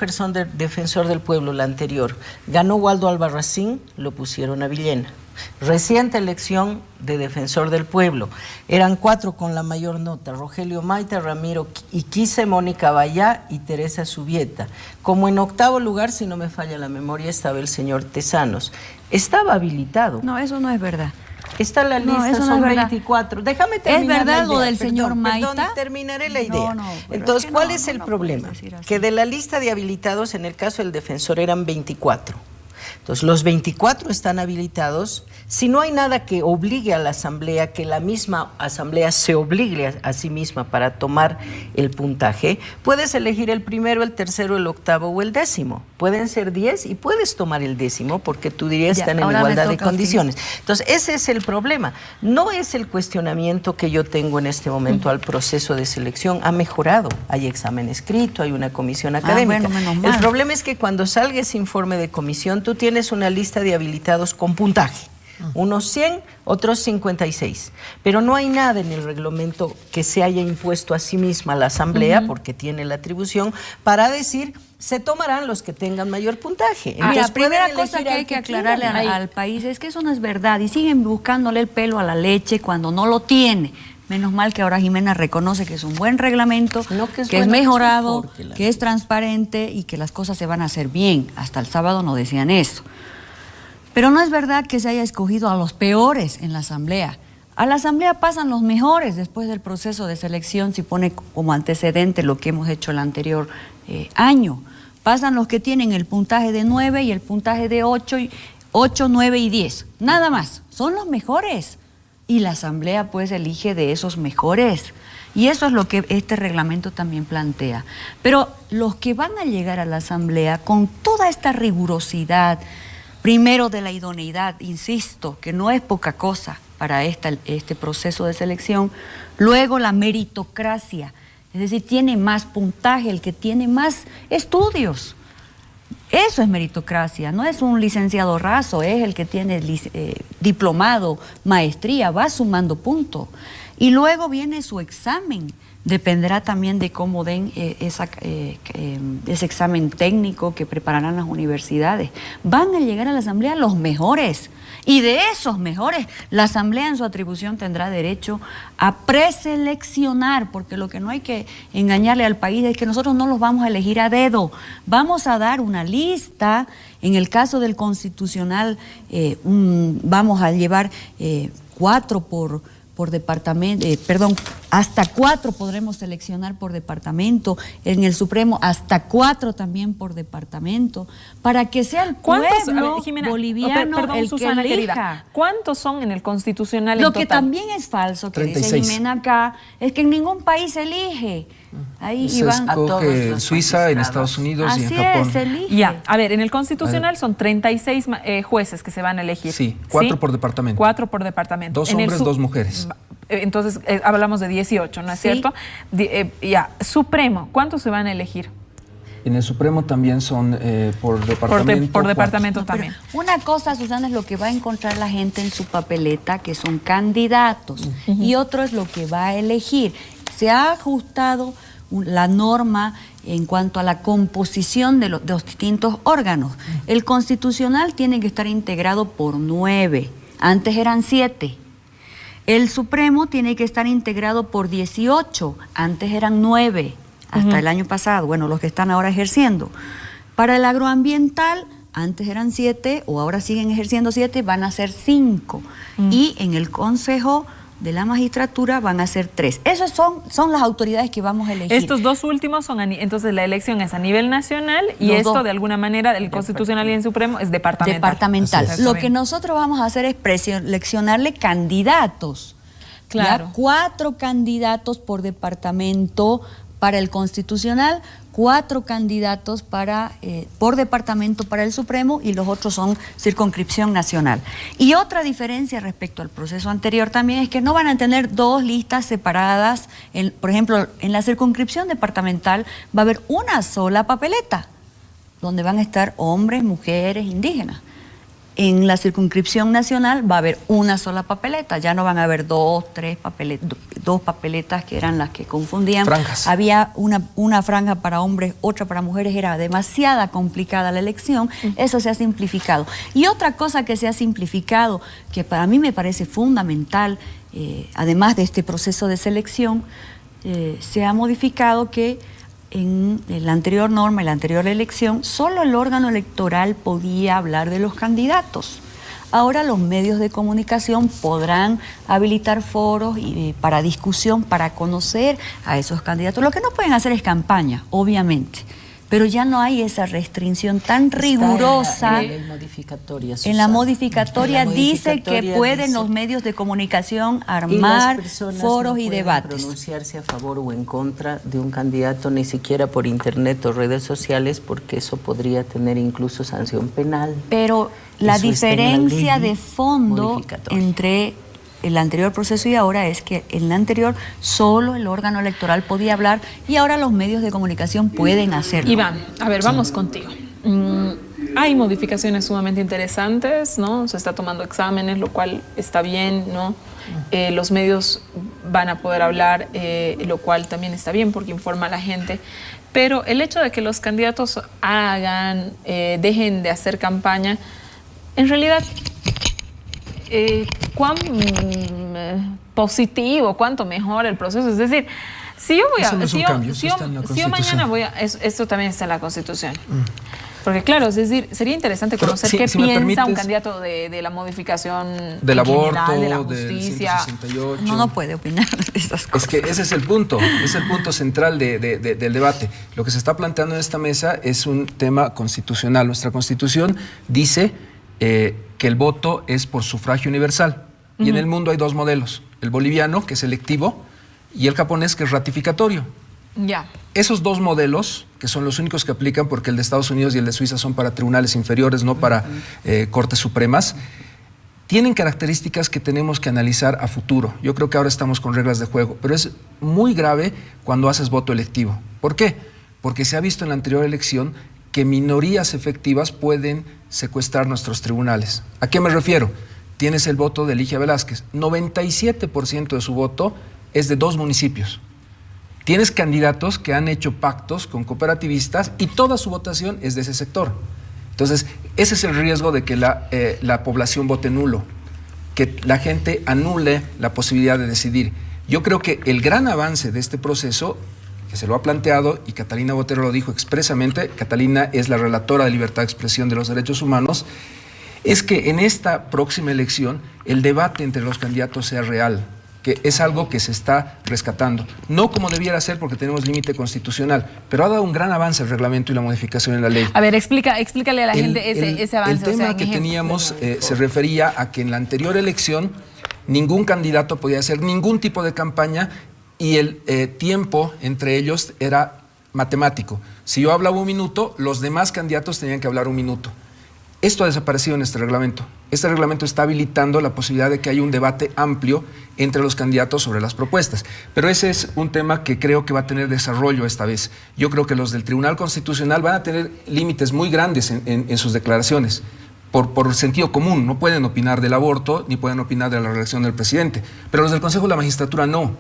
defensor del pueblo, la anterior. Ganó Waldo Albarracín, lo pusieron a Villena. Reciente elección de defensor del pueblo. Eran 4 con la mayor nota: Rogelio Maita, Ramiro Iquize, Mónica Bayá y Teresa Subieta. Como en 8º lugar, si no me falla la memoria, estaba el señor Tesanos. Estaba habilitado. No, eso no es verdad. Está la lista, eso no son es 24. Déjame terminar. ¿Es verdad la idea. lo del señor Maita? Perdón, terminaré la idea. No, entonces, es que ¿cuál es el problema? Que de la lista de habilitados, en el caso del defensor, eran 24. Entonces, los 24 están habilitados. Si no hay nada que obligue a la Asamblea, que la misma Asamblea se obligue a sí misma para tomar el puntaje, puedes elegir el primero, el tercero, el 8º o el 10º. Pueden ser 10 y puedes tomar el 10º porque tú dirías están en igualdad de condiciones. Entonces, ese es el problema. No es el cuestionamiento que yo tengo en este momento al proceso de selección. Ha mejorado. Hay examen escrito, hay una comisión académica. Bueno, menos mal. El problema es que cuando salga ese informe de comisión, tú tienes una lista de habilitados con puntaje. Unos 100, otros 56. Pero no hay nada en el reglamento que se haya impuesto a sí misma la Asamblea, porque tiene la atribución, para decir se tomarán los que tengan mayor puntaje. Mira, Entonces, primera pueden cosa elegir que al hay que aclararle quieran. al país es que eso no es verdad y siguen buscándole el pelo a la leche cuando no lo tiene. Menos mal que ahora Jimena reconoce que es un buen reglamento, No, que es es bueno, mejorado, que es mejor que es transparente y que las cosas se van a hacer bien. Hasta el sábado no decían eso. Pero no es verdad que se haya escogido a los peores en la asamblea. A la asamblea pasan los mejores después del proceso de selección, si pone como antecedente lo que hemos hecho el anterior año. Pasan los que tienen el puntaje de 9 y el puntaje de 8, 9 y 10. Nada más, son los mejores. Y la asamblea pues elige de esos mejores. Y eso es lo que este reglamento también plantea. Pero los que van a llegar a la asamblea con toda esta rigurosidad, primero de la idoneidad, insisto, que no es poca cosa para este proceso de selección, luego la meritocracia, es decir, tiene más puntaje el que tiene más estudios. Eso es meritocracia, no es un licenciado raso, es el que tiene diplomado, maestría, va sumando puntos. Y luego viene su examen, dependerá también de cómo den ese examen técnico que prepararán las universidades. Van a llegar a la asamblea los mejores. Y de esos mejores, la asamblea en su atribución tendrá derecho a preseleccionar, porque lo que no hay que engañarle al país es que nosotros no los vamos a elegir a dedo. Vamos a dar una lista, en el caso del constitucional, vamos a llevar 4 por departamento, hasta 4 podremos seleccionar por departamento, en el Supremo hasta 4 también por departamento, para que sea el pueblo boliviano el Susana, que elija. querida, ¿cuántos son en el constitucional en Lo total? que también es falso, que 36. dice Jimena acá, es que en ningún país se elige. Ahí Se Iván. escoge en Suiza, en Estados Unidos y en Así Japón. es, se elige. Ya, a ver, en el constitucional son 36 jueces que se van a elegir. Sí, 4 por departamento. 4 por departamento. 2 hombres, 2 mujeres. Entonces, hablamos de 18, ¿no es Sí. cierto? Supremo, ¿cuántos se van a elegir? En el Supremo también son por departamento. Por departamento No, pero también. una cosa, Susana, es lo que va a encontrar la gente en su papeleta, que son candidatos, y otro es lo que va a elegir. Se ha ajustado la norma en cuanto a la composición de los distintos órganos. El constitucional tiene que estar integrado por 9, antes eran 7. El Supremo tiene que estar integrado por 18, antes eran 9, hasta el año pasado, bueno, los que están ahora ejerciendo. Para el agroambiental, antes eran 7, o ahora siguen ejerciendo 7, van a ser 5. Y en el Consejo de la Magistratura van a ser 3. Esas son las autoridades que vamos a elegir. Estos 2 últimos son, entonces la elección es a nivel nacional y Los esto dos. de alguna manera, el constitucional y el Supremo es departamental. Departamental. Así es. Lo que nosotros vamos a hacer es preseleccionarle candidatos. Claro. ¿Ya? 4 candidatos por departamento para el constitucional, 4 candidatos por departamento para el Supremo y los otros son circunscripción nacional. Y otra diferencia respecto al proceso anterior también es que no van a tener 2 listas separadas. Por ejemplo, en la circunscripción departamental va a haber una sola papeleta, donde van a estar hombres, mujeres, indígenas. En la circunscripción nacional va a haber una sola papeleta, ya no van a haber 2 papeletas que eran las que confundían. Franjas. Había una franja para hombres, otra para mujeres, era demasiada complicada la elección, eso se ha simplificado. Y otra cosa que se ha simplificado, que para mí me parece fundamental, además de este proceso de selección, se ha modificado que en la anterior norma, en la anterior elección, solo el órgano electoral podía hablar de los candidatos. Ahora los medios de comunicación podrán habilitar foros para discusión, para conocer a esos candidatos. Lo que no pueden hacer es campaña, obviamente, pero ya no hay esa restricción tan rigurosa. En la ley modificatoria, En la Susana. modificatoria En la dice que modificatoria pueden dice- los medios de comunicación Y las armar personas foros no y pueden debates. pronunciarse a favor o en contra de un candidato, ni siquiera por internet o redes sociales, porque eso podría tener incluso sanción penal. Pero la Eso está en la diferencia ley de fondo modificatoria. entre el anterior proceso y ahora es que en el anterior solo el órgano electoral podía hablar y ahora los medios de comunicación pueden hacerlo. Iván, a ver, vamos contigo. Hay modificaciones sumamente interesantes, ¿no? Se está tomando exámenes, lo cual está bien, ¿no? Los medios van a poder hablar, lo cual también está bien porque informa a la gente. pero el hecho de que los candidatos dejen de hacer campaña, en realidad, cuán positivo, cuánto mejor el proceso. Es decir, si yo voy Eso no es un cambio, si eso está en la yo mañana voy a... Esto también está en la Constitución. Porque claro, es decir, sería interesante conocer qué piensa un candidato de la modificación del aborto, de la justicia. Del 168. No puede opinar de esas cosas. Es que ese es el punto central del debate. Lo que se está planteando en esta mesa es un tema constitucional. Nuestra Constitución dice que el voto es por sufragio universal. Y en el mundo hay dos modelos, el boliviano, que es electivo, y el japonés, que es ratificatorio. Ya. Esos dos modelos, que son los únicos que aplican, porque el de Estados Unidos y el de Suiza son para tribunales inferiores, no para cortes supremas, tienen características que tenemos que analizar a futuro. Yo creo que ahora estamos con reglas de juego, pero es muy grave cuando haces voto electivo. ¿Por qué? Porque se ha visto en la anterior elección que minorías efectivas pueden secuestrar nuestros tribunales. ¿A qué me refiero? Tienes el voto de Ligia Velázquez. 97% de su voto es de 2 municipios. Tienes candidatos que han hecho pactos con cooperativistas y toda su votación es de ese sector. Entonces, ese es el riesgo de que la población vote nulo, que la gente anule la posibilidad de decidir. Yo creo que el gran avance de este proceso, que se lo ha planteado, y Catalina Botero lo dijo expresamente, Catalina es la relatora de libertad de expresión de los derechos humanos, es que en esta próxima elección el debate entre los candidatos sea real, que es algo que se está rescatando. No como debiera ser porque tenemos límite constitucional, pero ha dado un gran avance el reglamento y la modificación en la ley. A ver, explícale a la gente ese avance. El tema que teníamos se refería a que en la anterior elección ningún candidato podía hacer ningún tipo de campaña y el tiempo entre ellos era matemático. Si yo hablaba 1 minuto, los demás candidatos tenían que hablar 1 minuto. Esto ha desaparecido en este reglamento. Este reglamento está habilitando la posibilidad de que haya un debate amplio entre los candidatos sobre las propuestas. Pero ese es un tema que creo que va a tener desarrollo esta vez. Yo creo que los del Tribunal Constitucional van a tener límites muy grandes en sus declaraciones. Por sentido común, no pueden opinar del aborto ni pueden opinar de la reelección del presidente. Pero los del Consejo de la Magistratura no.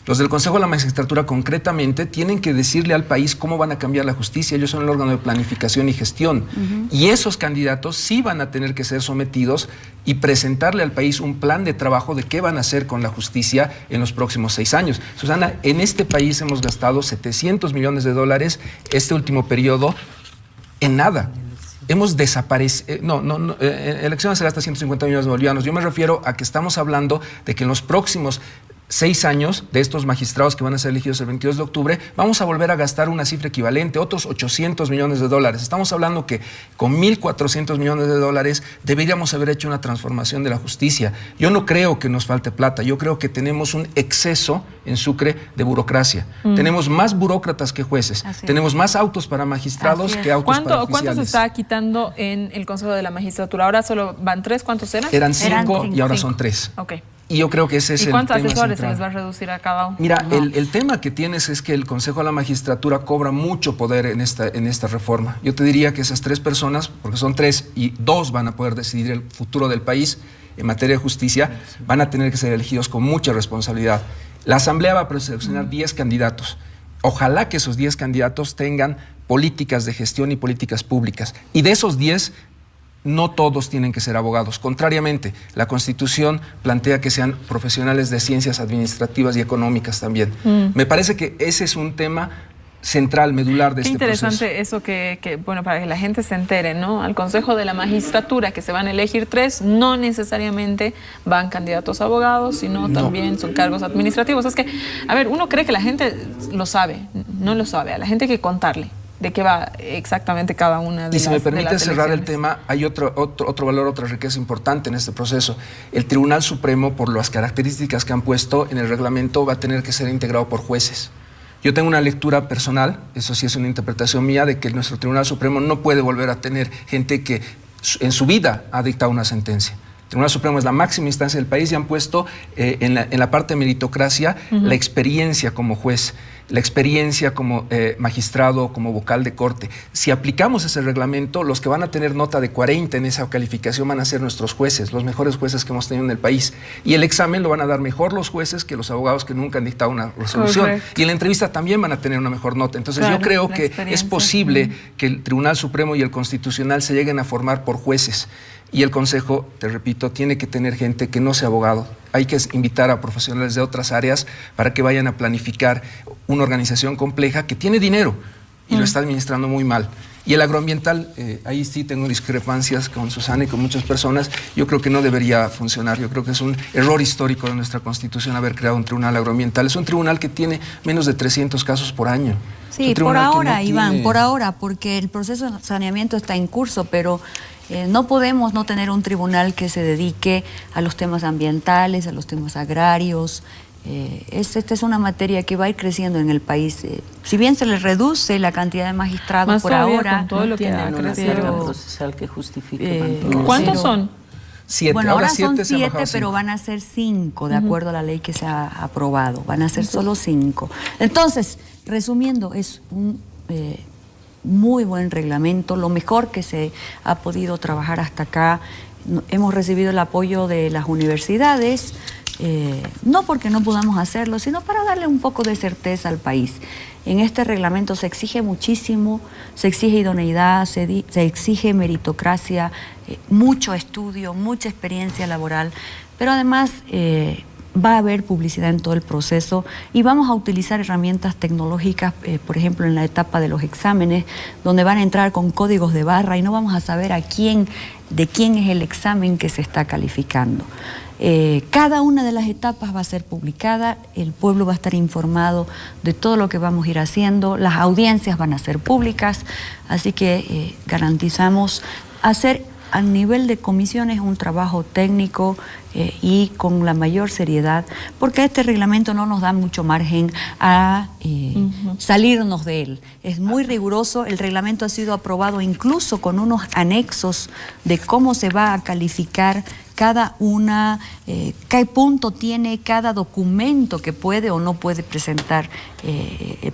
Los del Consejo de la Magistratura concretamente tienen que decirle al país cómo van a cambiar la justicia. Ellos son el órgano de planificación y gestión. Y esos candidatos sí van a tener que ser sometidos y presentarle al país un plan de trabajo de qué van a hacer con la justicia en los próximos 6 años. Susana, en este país hemos gastado $700 millones este último periodo en nada. Hemos desaparecido, en elecciones se gasta 150 millones de bolivianos. Yo me refiero a que estamos hablando de que en los próximos 6 años de estos magistrados que van a ser elegidos el 22 de octubre, vamos a volver a gastar una cifra equivalente, otros $800 millones. Estamos hablando que con $1.400 millones deberíamos haber hecho una transformación de la justicia. Yo no creo que nos falte plata, yo creo que tenemos un exceso en Sucre de burocracia. Tenemos más burócratas que jueces, tenemos más autos para magistrados que autos para oficiales. ¿Cuánto se está quitando en el Consejo de la Magistratura? Ahora solo van 3, ¿cuántos eran? Eran 5 y ahora son 3. Ok. Y yo creo que ese es el tema central. ¿Y cuántos asesores se les va a reducir a cada uno? Mira, el tema que tienes es que el Consejo de la Magistratura cobra mucho poder en esta reforma. Yo te diría que esas 3 personas, porque son 3 y 2 van a poder decidir el futuro del país en materia de justicia, van a tener que ser elegidos con mucha responsabilidad. La Asamblea va a preseleccionar 10 candidatos. Ojalá que esos 10 candidatos tengan políticas de gestión y políticas públicas. Y de esos 10... no todos tienen que ser abogados. Contrariamente, la Constitución plantea que sean profesionales de ciencias administrativas y económicas también. Me parece que ese es un tema central, medular de este proceso. Qué interesante eso que, bueno, para que la gente se entere, ¿no? Al Consejo de la Magistratura, que se van a elegir 3, no necesariamente van candidatos a abogados, sino también son cargos administrativos. Es que, a ver, uno cree que la gente lo sabe, no lo sabe. A la gente hay que contarle de qué va exactamente cada una de las. Y si me permite cerrar el tema, hay otro valor, otra riqueza importante en este proceso. El Tribunal Supremo, por las características que han puesto en el reglamento, va a tener que ser integrado por jueces. Yo tengo una lectura personal, eso sí es una interpretación mía, de que nuestro Tribunal Supremo no puede volver a tener gente que en su vida ha dictado una sentencia. El Tribunal Supremo es la máxima instancia del país y han puesto en la parte de meritocracia la experiencia como juez. la experiencia como magistrado, como vocal de corte. Si aplicamos ese reglamento, los que van a tener nota de 40 en esa calificación van a ser nuestros jueces, los mejores jueces que hemos tenido en el país. Y el examen lo van a dar mejor los jueces que los abogados que nunca han dictado una resolución. Correcto. Y en la entrevista también van a tener una mejor nota. Entonces Claro, yo creo la que experiencia. es posible que el Tribunal Supremo y el Constitucional se lleguen a formar por jueces. Y el Consejo, te repito, tiene que tener gente que no sea abogado. Hay que invitar a profesionales de otras áreas para que vayan a planificar una organización compleja que tiene dinero y lo está administrando muy mal. Y el agroambiental, ahí sí tengo discrepancias con Susana y con muchas personas. Yo creo que no debería funcionar. Yo creo que es un error histórico de nuestra Constitución haber creado un tribunal agroambiental. Es un tribunal que tiene menos de 300 casos por año. Sí, por ahora, Iván, por ahora, porque el proceso de saneamiento está en curso, pero no podemos no tener un tribunal que se dedique a los temas ambientales, a los temas agrarios. Esta es una materia que va a ir creciendo en el país. Si bien se le reduce la cantidad de magistrados Más por todavía ahora, con todo lo que tienen ha una crecido. regla procesal que justifique. ¿Cuántos pero- son? 7. Bueno, ahora son 7 se han 7, bajado a pero 5. van a ser 5, de acuerdo a la ley que se ha aprobado. Van a ser solo 5. Entonces, resumiendo, es un muy buen reglamento, lo mejor que se ha podido trabajar hasta acá. Hemos recibido el apoyo de las universidades, no porque no podamos hacerlo, sino para darle un poco de certeza al país. En este reglamento se exige muchísimo, se exige idoneidad, se exige meritocracia, mucho estudio, mucha experiencia laboral, pero además va a haber publicidad en todo el proceso y vamos a utilizar herramientas tecnológicas, por ejemplo, en la etapa de los exámenes, donde van a entrar con códigos de barra y no vamos a saber de quién es el examen que se está calificando. Cada una de las etapas va a ser publicada, el pueblo va a estar informado de todo lo que vamos a ir haciendo, las audiencias van a ser públicas, así que garantizamos hacer a nivel de comisiones un trabajo técnico y con la mayor seriedad, porque este reglamento no nos da mucho margen a salirnos de él. Es muy riguroso, el reglamento ha sido aprobado incluso con unos anexos de cómo se va a calificar cada una, qué punto tiene cada documento que puede o no puede presentar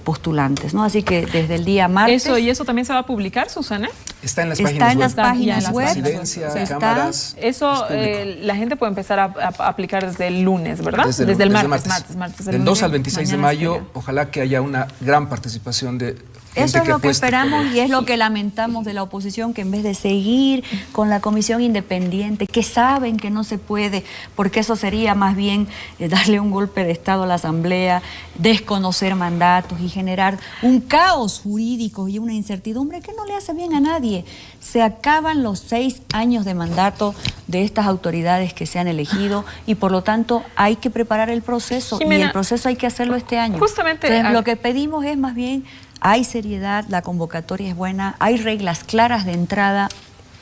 postulantes, ¿no? Así que desde el día martes... ¿Y eso también se va a publicar, Susana? Está en las Está páginas en web. las páginas Ya, web. Presidencia, Está- cámaras. Eso es público. la gente puede empezar a aplicar desde el lunes, ¿verdad? Desde el martes. martes. Del 2 al 26 de Mañana mayo, sería. ojalá que haya una gran participación de gente Eso es lo que apueste por esperamos él. y es lo que lamentamos de la oposición, que en vez de seguir con la comisión independiente, que saben que no se puede, porque eso sería más bien darle un golpe de Estado a la Asamblea, desconocer mandatos y generar un caos jurídico y una incertidumbre que no le hace bien a nadie. Se acaban los 6 años de mandato de estas autoridades que se han elegido y por lo tanto hay que preparar el proceso y Jimena, el proceso hay que hacerlo este año. justamente Entonces, lo que pedimos es más bien, hay seriedad, la convocatoria es buena, hay reglas claras de entrada,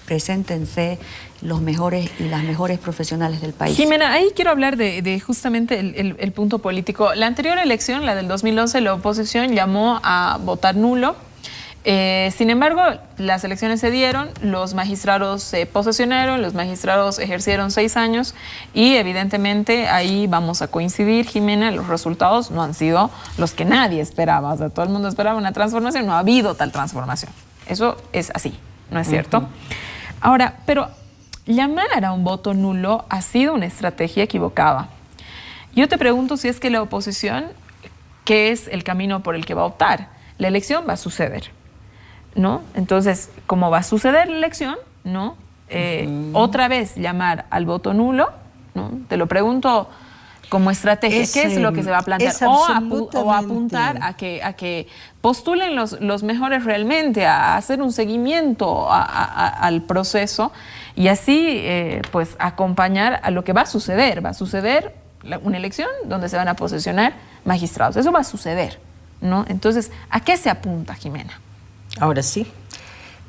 preséntense los mejores y las mejores profesionales del país. Jimena, ahí quiero hablar de justamente el punto político. La anterior elección, la del 2011, la oposición llamó a votar nulo. Sin embargo, las elecciones se dieron, los magistrados se posesionaron, los magistrados ejercieron 6 años y evidentemente ahí vamos a coincidir, Jimena, los resultados no han sido los que nadie esperaba. O sea, todo el mundo esperaba una transformación, no ha habido tal transformación. Eso es así, ¿no es cierto? Ahora, pero llamar a un voto nulo ha sido una estrategia equivocada. Yo te pregunto si es que la oposición, ¿qué es el camino por el que va a optar? La elección va a suceder, ¿no? Entonces, como va a suceder la elección, ¿no? Otra vez llamar al voto nulo, ¿no? Te lo pregunto como estrategia, ¿qué es lo que se va a plantear? O apuntar a que postulen los mejores realmente, a hacer un seguimiento al proceso y así pues acompañar a lo que va a suceder. Va a suceder una elección donde se van a posesionar magistrados. Eso va a suceder, ¿no? Entonces, ¿a qué se apunta, Jimena? Ahora sí.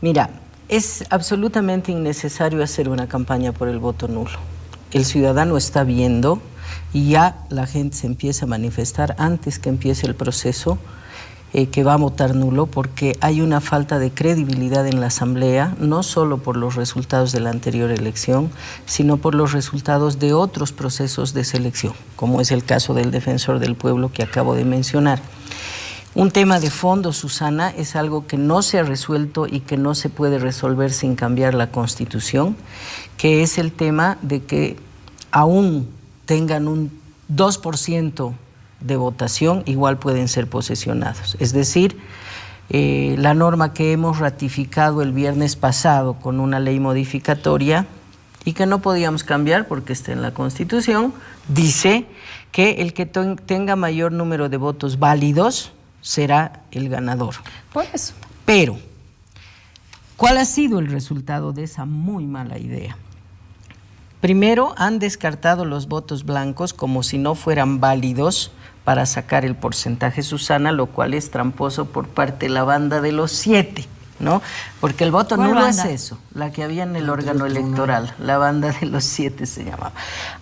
Mira, es absolutamente innecesario hacer una campaña por el voto nulo. El ciudadano está viendo y ya la gente se empieza a manifestar antes que empiece el proceso que va a votar nulo porque hay una falta de credibilidad en la Asamblea, no solo por los resultados de la anterior elección, sino por los resultados de otros procesos de selección, como es el caso del Defensor del Pueblo que acabo de mencionar. Un tema de fondo, Susana, es algo que no se ha resuelto y que no se puede resolver sin cambiar la Constitución, que es el tema de que aún tengan un 2% de votación, igual pueden ser posesionados. Es decir, la norma que hemos ratificado el viernes pasado con una ley modificatoria y que no podíamos cambiar porque está en la Constitución, dice que el que tenga mayor número de votos válidos será el ganador. Por eso. Pero, ¿cuál ha sido el resultado de esa muy mala idea? Primero, han descartado los votos blancos como si no fueran válidos para sacar el porcentaje, Susana, lo cual es tramposo por parte de la banda de los 7, ¿no? Porque el voto nulo es eso, la que había en el órgano electoral, la banda de los 7 se llamaba.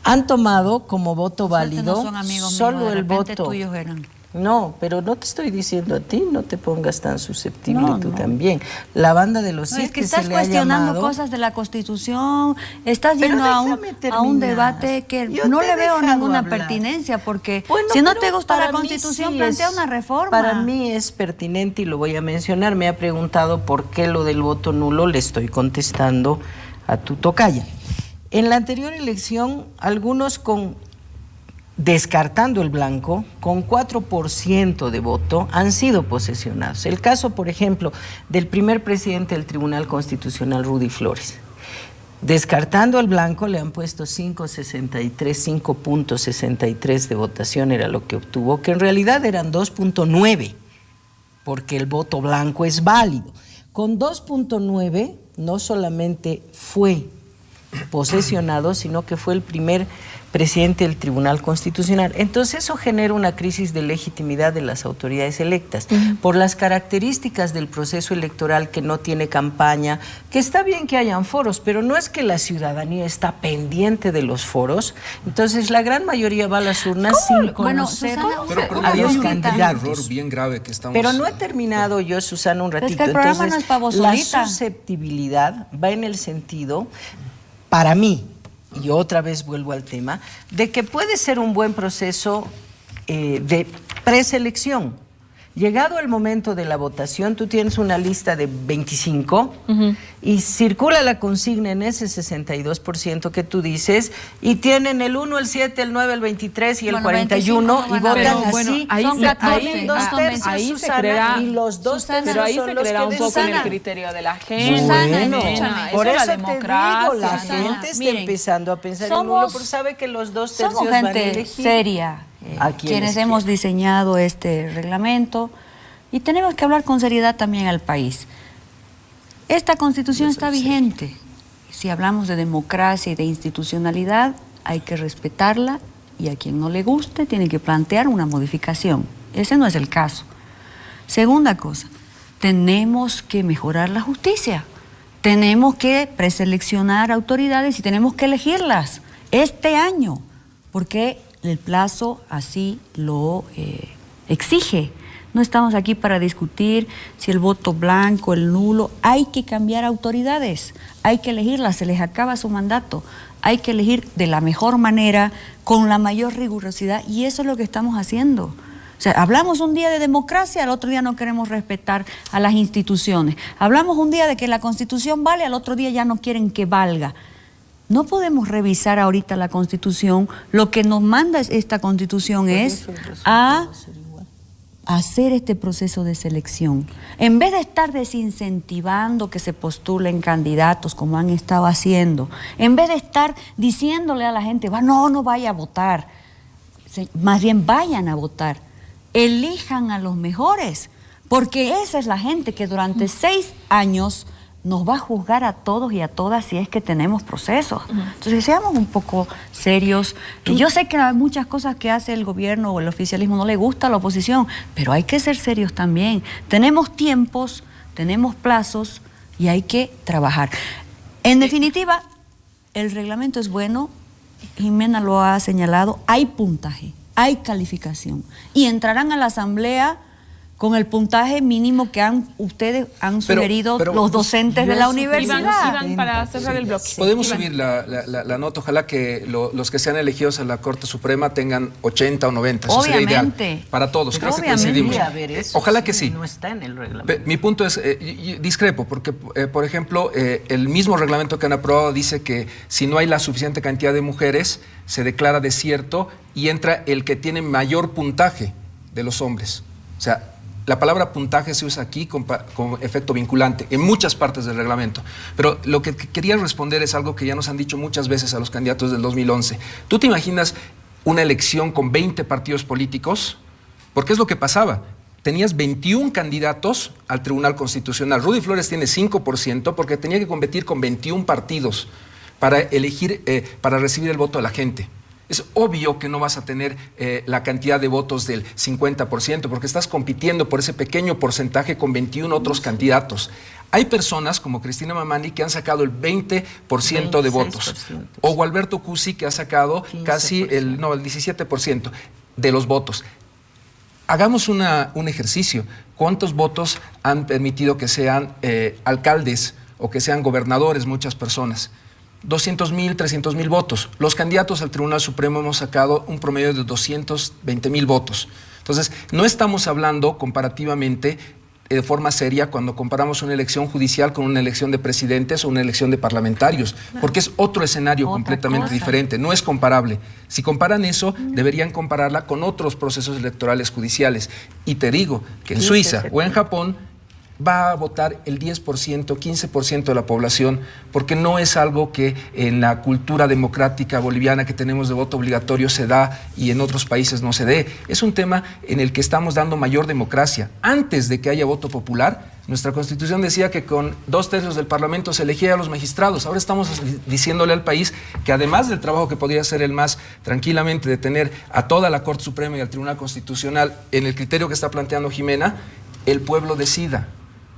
Han tomado como voto válido no son amigos solo míos, de el repente voto. tuyos eran. No, pero no te estoy diciendo a ti, no te pongas tan susceptible tú también. La banda de los 7 es que estás se le ha cuestionando llamado... cosas de la Constitución, estás Pero yendo a un terminar. debate que Yo no te le he veo dejado ninguna hablar. pertinencia, porque Bueno, si no pero te gusta la para mí Constitución, sí plantea es- una reforma. Para mí es pertinente y lo voy a mencionar. Me ha preguntado por qué lo del voto nulo, le estoy contestando a tu tocaya. En la anterior elección, algunos descartando el blanco, con 4% de voto, han sido posesionados. El caso, por ejemplo, del primer presidente del Tribunal Constitucional, Rudy Flores. Descartando el blanco, le han puesto 5.63 de votación, era lo que obtuvo, que en realidad eran 2.9, porque el voto blanco es válido. Con 2.9 no solamente fue posesionado, sino que fue el primer presidente del Tribunal Constitucional. Entonces eso genera una crisis de legitimidad de las autoridades electas, por las características del proceso electoral que no tiene campaña, que está bien que hayan foros, pero no es que la ciudadanía está pendiente de los foros. Entonces la gran mayoría va a las urnas sin conocer Pero a ahí los hay un candidatos. error bien grave que estamos... Pero no he terminado yo, Susana, un ratito. Es que el programa Entonces, no es para vos la solita. susceptibilidad va en el sentido, para mí, y otra vez vuelvo al tema, de que puede ser un buen proceso de preselección. Llegado el momento de la votación, tú tienes una lista de 25 y circula la consigna en ese 62% que tú dices, y tienen el 1, el 7, el 9, el 23 y el 41 y votan Pero, así. bueno, ahí Son se- 14, ahí- dos ah, tercios, ahí se Susana, crea- y los dos Susana, tercios Pero ahí son se los crea que un poco en deciden. el criterio de la gente. Susana, Bueno, escúchame, por eso es eso la te digo, democracia. la Susana, gente está miren, empezando a pensar en somos- nulo, porque sabe que los dos tercios Somos van a gente elegir seria, a quienes quienes hemos quieran. diseñado este reglamento, y tenemos que hablar con seriedad también al país. Esta Constitución está vigente. Si hablamos de democracia y de institucionalidad, hay que respetarla, y a quien no le guste tiene que plantear una modificación. Ese no es el caso. Segunda cosa, tenemos que mejorar la justicia. Tenemos que preseleccionar autoridades y tenemos que elegirlas este año, porque el plazo así lo exige. No estamos aquí para discutir si el voto blanco, el nulo. Hay que cambiar autoridades, hay que elegirlas, se les acaba su mandato. Hay que elegir de la mejor manera, con la mayor rigurosidad, y eso es lo que estamos haciendo. O sea, hablamos un día de democracia, al otro día no queremos respetar a las instituciones. Hablamos un día de que la Constitución vale, al otro día ya no quieren que valga. No podemos revisar ahorita la Constitución. Lo que nos manda esta Constitución es a hacer este proceso de selección. En vez de estar desincentivando que se postulen candidatos como han estado haciendo, en vez de estar diciéndole a la gente, no vaya a votar, más bien vayan a votar, elijan a los mejores, porque esa es la gente que durante 6 años nos va a juzgar a todos y a todas si es que tenemos procesos. Entonces seamos un poco serios. Yo sé que hay muchas cosas que hace el gobierno o el oficialismo, no le gusta a la oposición, pero hay que ser serios también. Tenemos tiempos, tenemos plazos y hay que trabajar. En definitiva, el reglamento es bueno, Jimena lo ha señalado, hay puntaje, hay calificación y entrarán a la asamblea con el puntaje mínimo que ustedes han sugerido los docentes de la universidad. Iván, para cerrar el bloque. Podemos subir la nota. Ojalá que los que sean elegidos a la Corte Suprema tengan 80 o 90. Eso sería ideal para todos. Creo que coincidimos. Ojalá que sí. No está en el reglamento. Mi punto es, discrepo, porque, por ejemplo, el mismo reglamento que han aprobado dice que si no hay la suficiente cantidad de mujeres, se declara desierto y entra el que tiene mayor puntaje de los hombres. O sea, la palabra puntaje se usa aquí con efecto vinculante en muchas partes del reglamento. Pero lo que quería responder es algo que ya nos han dicho muchas veces a los candidatos del 2011. ¿Tú te imaginas una elección con 20 partidos políticos? Porque es lo que pasaba. Tenías 21 candidatos al Tribunal Constitucional. Rudy Flores tiene 5% porque tenía que competir con 21 partidos para elegir, para recibir el voto de la gente. Es obvio que no vas a tener la cantidad de votos del 50% porque estás compitiendo por ese pequeño porcentaje con 21 otros candidatos. Hay personas como Cristina Mamani que han sacado el 20% de votos. O Gualberto Cusi que ha sacado 15%. Casi el 17% de los votos. Hagamos un ejercicio. ¿Cuántos votos han permitido que sean alcaldes o que sean gobernadores muchas personas? 200,000, 300,000 votos. Los candidatos al Tribunal Supremo hemos sacado un promedio de 220,000 votos. Entonces, no estamos hablando comparativamente de forma seria cuando comparamos una elección judicial con una elección de presidentes o una elección de parlamentarios, porque es otro escenario completamente diferente, no es comparable. Si comparan eso, deberían compararla con otros procesos electorales judiciales. Y te digo que en Suiza o en Japón va a votar el 10%, 15% de la población, porque no es algo que en la cultura democrática boliviana que tenemos de voto obligatorio se da y en otros países no se dé. Es un tema en el que estamos dando mayor democracia. Antes de que haya voto popular, nuestra Constitución decía que con 2/3 del Parlamento se elegía a los magistrados. Ahora estamos diciéndole al país que además del trabajo que podría ser el más tranquilamente de tener a toda la Corte Suprema y al Tribunal Constitucional en el criterio que está planteando Jimena, el pueblo decida.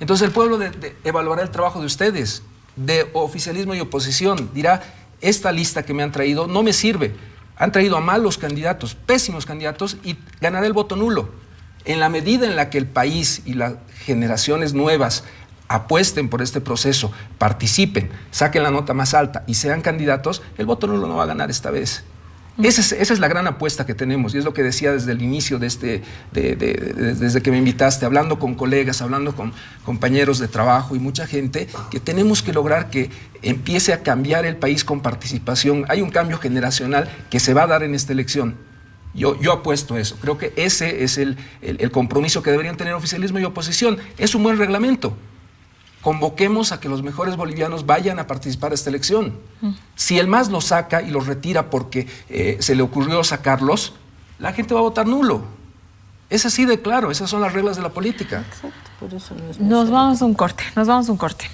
Entonces el pueblo evaluará el trabajo de ustedes, de oficialismo y oposición. Dirá, esta lista que me han traído no me sirve. Han traído a malos candidatos, pésimos candidatos, y ganará el voto nulo. En la medida en la que el país y las generaciones nuevas apuesten por este proceso, participen, saquen la nota más alta y sean candidatos, el voto nulo no va a ganar esta vez. Esa es la gran apuesta que tenemos y es lo que decía desde el inicio desde que me invitaste, hablando con colegas, hablando con compañeros de trabajo y mucha gente, que tenemos que lograr que empiece a cambiar el país con participación. Hay un cambio generacional que se va a dar en esta elección. Yo apuesto a eso. Creo que ese es el compromiso que deberían tener oficialismo y oposición. Es un buen reglamento. Convoquemos a que los mejores bolivianos vayan a participar de esta elección. Si el MAS los saca y los retira porque se le ocurrió sacarlos, la gente va a votar nulo. Es así de claro, esas son las reglas de la política. Exacto, por eso nos vamos a un corte.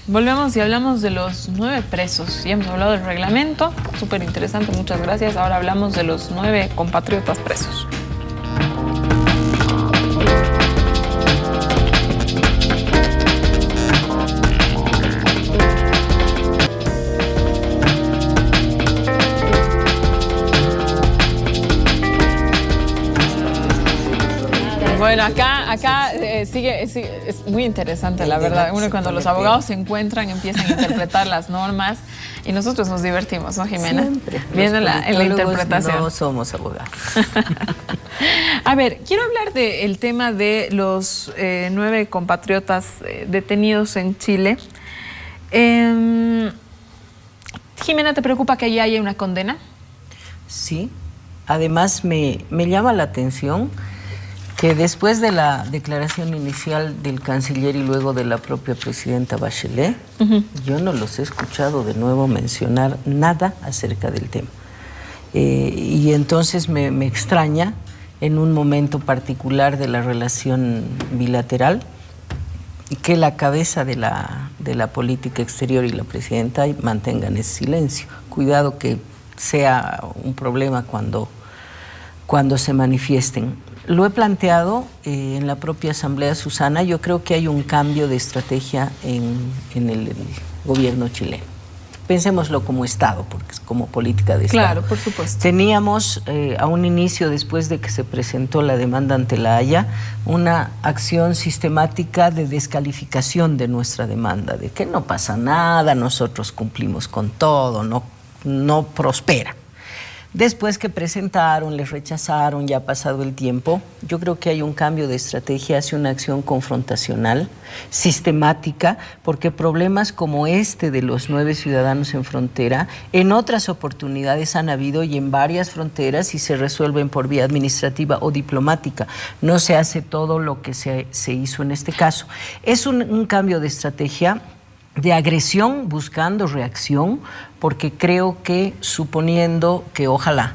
Volvemos y hablamos de los 9 presos. Ya hemos hablado del reglamento, súper interesante, muchas gracias. Ahora hablamos de los 9 compatriotas presos. Bueno, acá sigue, es muy interesante, la verdad. Uno cuando los abogados se encuentran empiezan a interpretar las normas y nosotros nos divertimos, ¿no, Jimena? Siempre. Viendo en la interpretación. No somos abogados. A ver, quiero hablar del tema de los 9 compatriotas detenidos en Chile. Jimena, ¿te preocupa que ya haya una condena? Sí. Además, me llama la atención que después de la declaración inicial del canciller y luego de la propia presidenta Bachelet, yo no los he escuchado de nuevo mencionar nada acerca del tema. Y entonces me extraña, en un momento particular de la relación bilateral, que la cabeza de la política exterior y la presidenta mantengan ese silencio. Cuidado que sea un problema cuando se manifiesten. Lo he planteado en la propia Asamblea, Susana. Yo creo que hay un cambio de estrategia en el gobierno chileno. pensémoslo como Estado, porque es como política de Estado. Claro, por supuesto. Teníamos a un inicio, después de que se presentó la demanda ante la Haya, una acción sistemática de descalificación de nuestra demanda, de que no pasa nada, nosotros cumplimos con todo, no prospera. Después que presentaron, les rechazaron, ya ha pasado el tiempo, yo creo que hay un cambio de estrategia hacia una acción confrontacional, sistemática, porque problemas como este de los 9 ciudadanos en frontera, en otras oportunidades han habido y en varias fronteras y se resuelven por vía administrativa o diplomática. No se hace todo lo que se hizo en este caso. Es un cambio de estrategia, de agresión buscando reacción, porque creo que, suponiendo que ojalá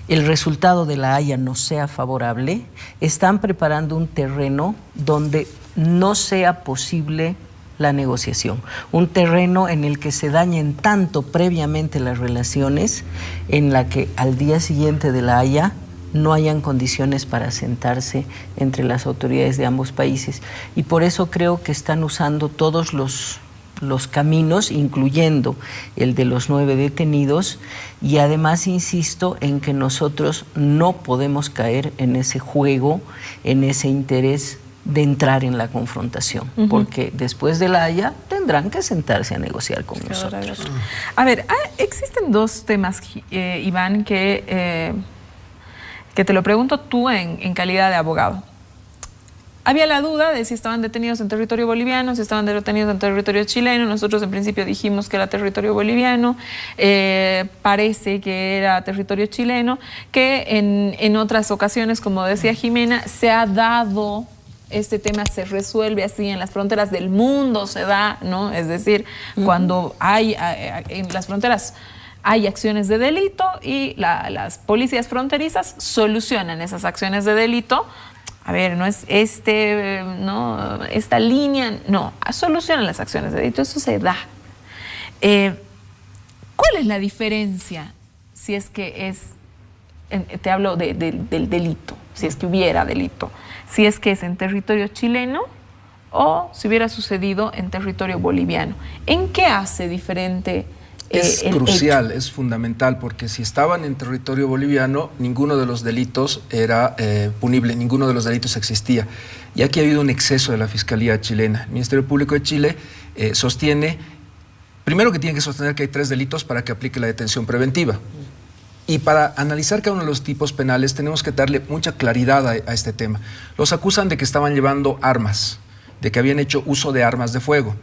el resultado de la Haya no sea favorable, están preparando un terreno donde no sea posible la negociación, un terreno en el que se dañen tanto previamente las relaciones, en la que al día siguiente de la Haya no hayan condiciones para sentarse entre las autoridades de ambos países. Y por eso creo que están usando todos los caminos, incluyendo el de los 9 detenidos, y además insisto en que nosotros no podemos caer en ese juego, en ese interés de entrar en la confrontación, porque después de la Haya tendrán que sentarse a negociar con nosotros. A ver, existen 2 temas, Iván, que te lo pregunto tú en calidad de abogado. Había la duda de si estaban detenidos en territorio boliviano, si estaban detenidos en territorio chileno. Nosotros en principio dijimos que era territorio boliviano, parece que era territorio chileno, que en otras ocasiones, como decía Jimena, se ha dado, este tema se resuelve así en las fronteras del mundo, se da, ¿no? Es decir, cuando hay en las fronteras hay acciones de delito y las policías fronterizas solucionan esas acciones de delito. A ver, no es esta línea, no, solucionan las acciones de delito, eso se da. ¿Cuál es la diferencia si es que te hablo del delito, si es que hubiera delito, si es que es en territorio chileno o si hubiera sucedido en territorio boliviano? ¿En qué hace diferente? Es crucial, es fundamental, porque si estaban en territorio boliviano, ninguno de los delitos era punible, ninguno de los delitos existía. Y aquí ha habido un exceso de la Fiscalía chilena. El Ministerio Público de Chile sostiene, primero que tiene que sostener que hay 3 delitos para que aplique la detención preventiva. Y para analizar cada uno de los tipos penales tenemos que darle mucha claridad a este tema. Los acusan de que estaban llevando armas, de que habían hecho uso de armas de fuego.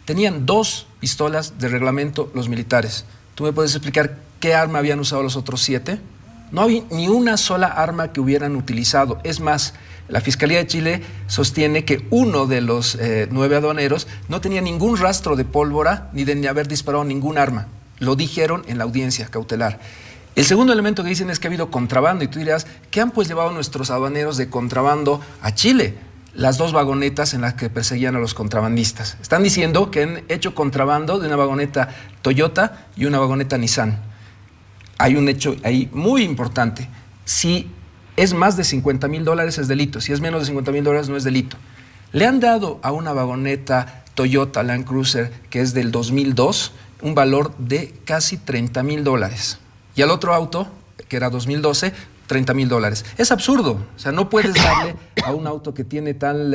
Tenían 2 pistolas de reglamento los militares. ¿Tú me puedes explicar qué arma habían usado los otros 7? No había ni una sola arma que hubieran utilizado. Es más, la Fiscalía de Chile sostiene que uno de los 9 aduaneros no tenía ningún rastro de pólvora ni de haber disparado ningún arma. Lo dijeron en la audiencia cautelar. El segundo elemento que dicen es que ha habido contrabando, y tú dirás, ¿qué han pues llevado nuestros aduaneros de contrabando a Chile? Las 2 vagonetas en las que perseguían a los contrabandistas. Están diciendo que han hecho contrabando de una vagoneta Toyota y una vagoneta Nissan. Hay un hecho ahí muy importante. Si es más de $50,000 es delito, si es menos de $50,000 no es delito. Le han dado a una vagoneta Toyota Land Cruiser, que es del 2002, un valor de casi $30,000. Y al otro auto, que era 2012, $30,000. Es absurdo. O sea, no puedes darle a un auto que tiene tal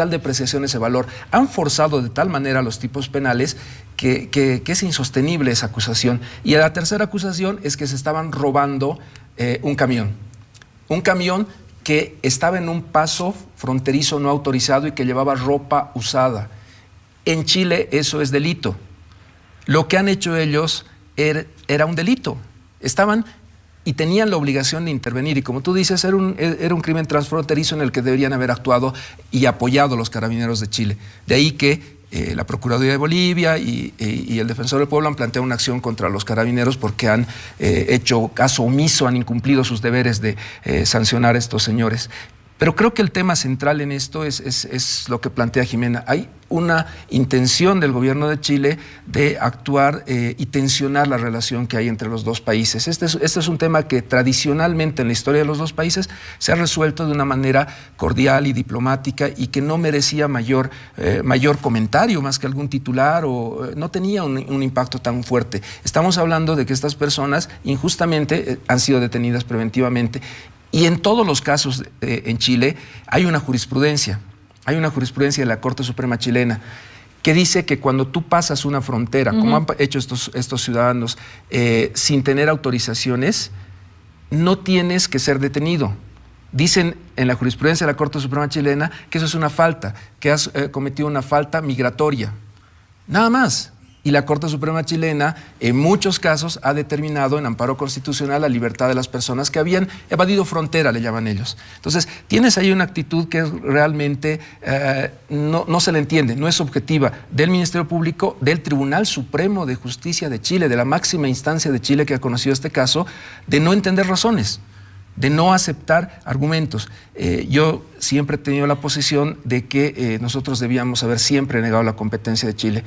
depreciación ese valor. Han forzado de tal manera los tipos penales que es insostenible esa acusación. Y la tercera acusación es que se estaban robando un camión. Un camión que estaba en un paso fronterizo no autorizado y que llevaba ropa usada. En Chile eso es delito. Lo que han hecho ellos era un delito. Estaban y tenían la obligación de intervenir, y como tú dices, era un crimen transfronterizo en el que deberían haber actuado y apoyado a los carabineros de Chile. De ahí que la Procuraduría de Bolivia y el Defensor del Pueblo han planteado una acción contra los carabineros porque han hecho caso omiso, han incumplido sus deberes de sancionar a estos señores. Pero creo que el tema central en esto es lo que plantea Jimena. Hay una intención del gobierno de Chile de actuar y tensionar la relación que hay entre los dos países. Este es un tema que tradicionalmente en la historia de los dos países se ha resuelto de una manera cordial y diplomática y que no merecía mayor comentario más que algún titular o no tenía un impacto tan fuerte. Estamos hablando de que estas personas injustamente han sido detenidas preventivamente. Y en todos los casos en Chile hay una jurisprudencia de la Corte Suprema chilena que dice que cuando tú pasas una frontera, como han hecho estos ciudadanos, sin tener autorizaciones, no tienes que ser detenido. Dicen en la jurisprudencia de la Corte Suprema chilena que eso es una falta, que has cometido una falta migratoria. Nada más. Y la Corte Suprema chilena, en muchos casos, ha determinado en amparo constitucional la libertad de las personas que habían evadido frontera, le llaman ellos. Entonces, tienes ahí una actitud que realmente no se le entiende, no es objetiva, del Ministerio Público, del Tribunal Supremo de Justicia de Chile, de la máxima instancia de Chile que ha conocido este caso, de no entender razones, de no aceptar argumentos. Yo siempre he tenido la posición de que nosotros debíamos haber siempre negado la competencia de Chile.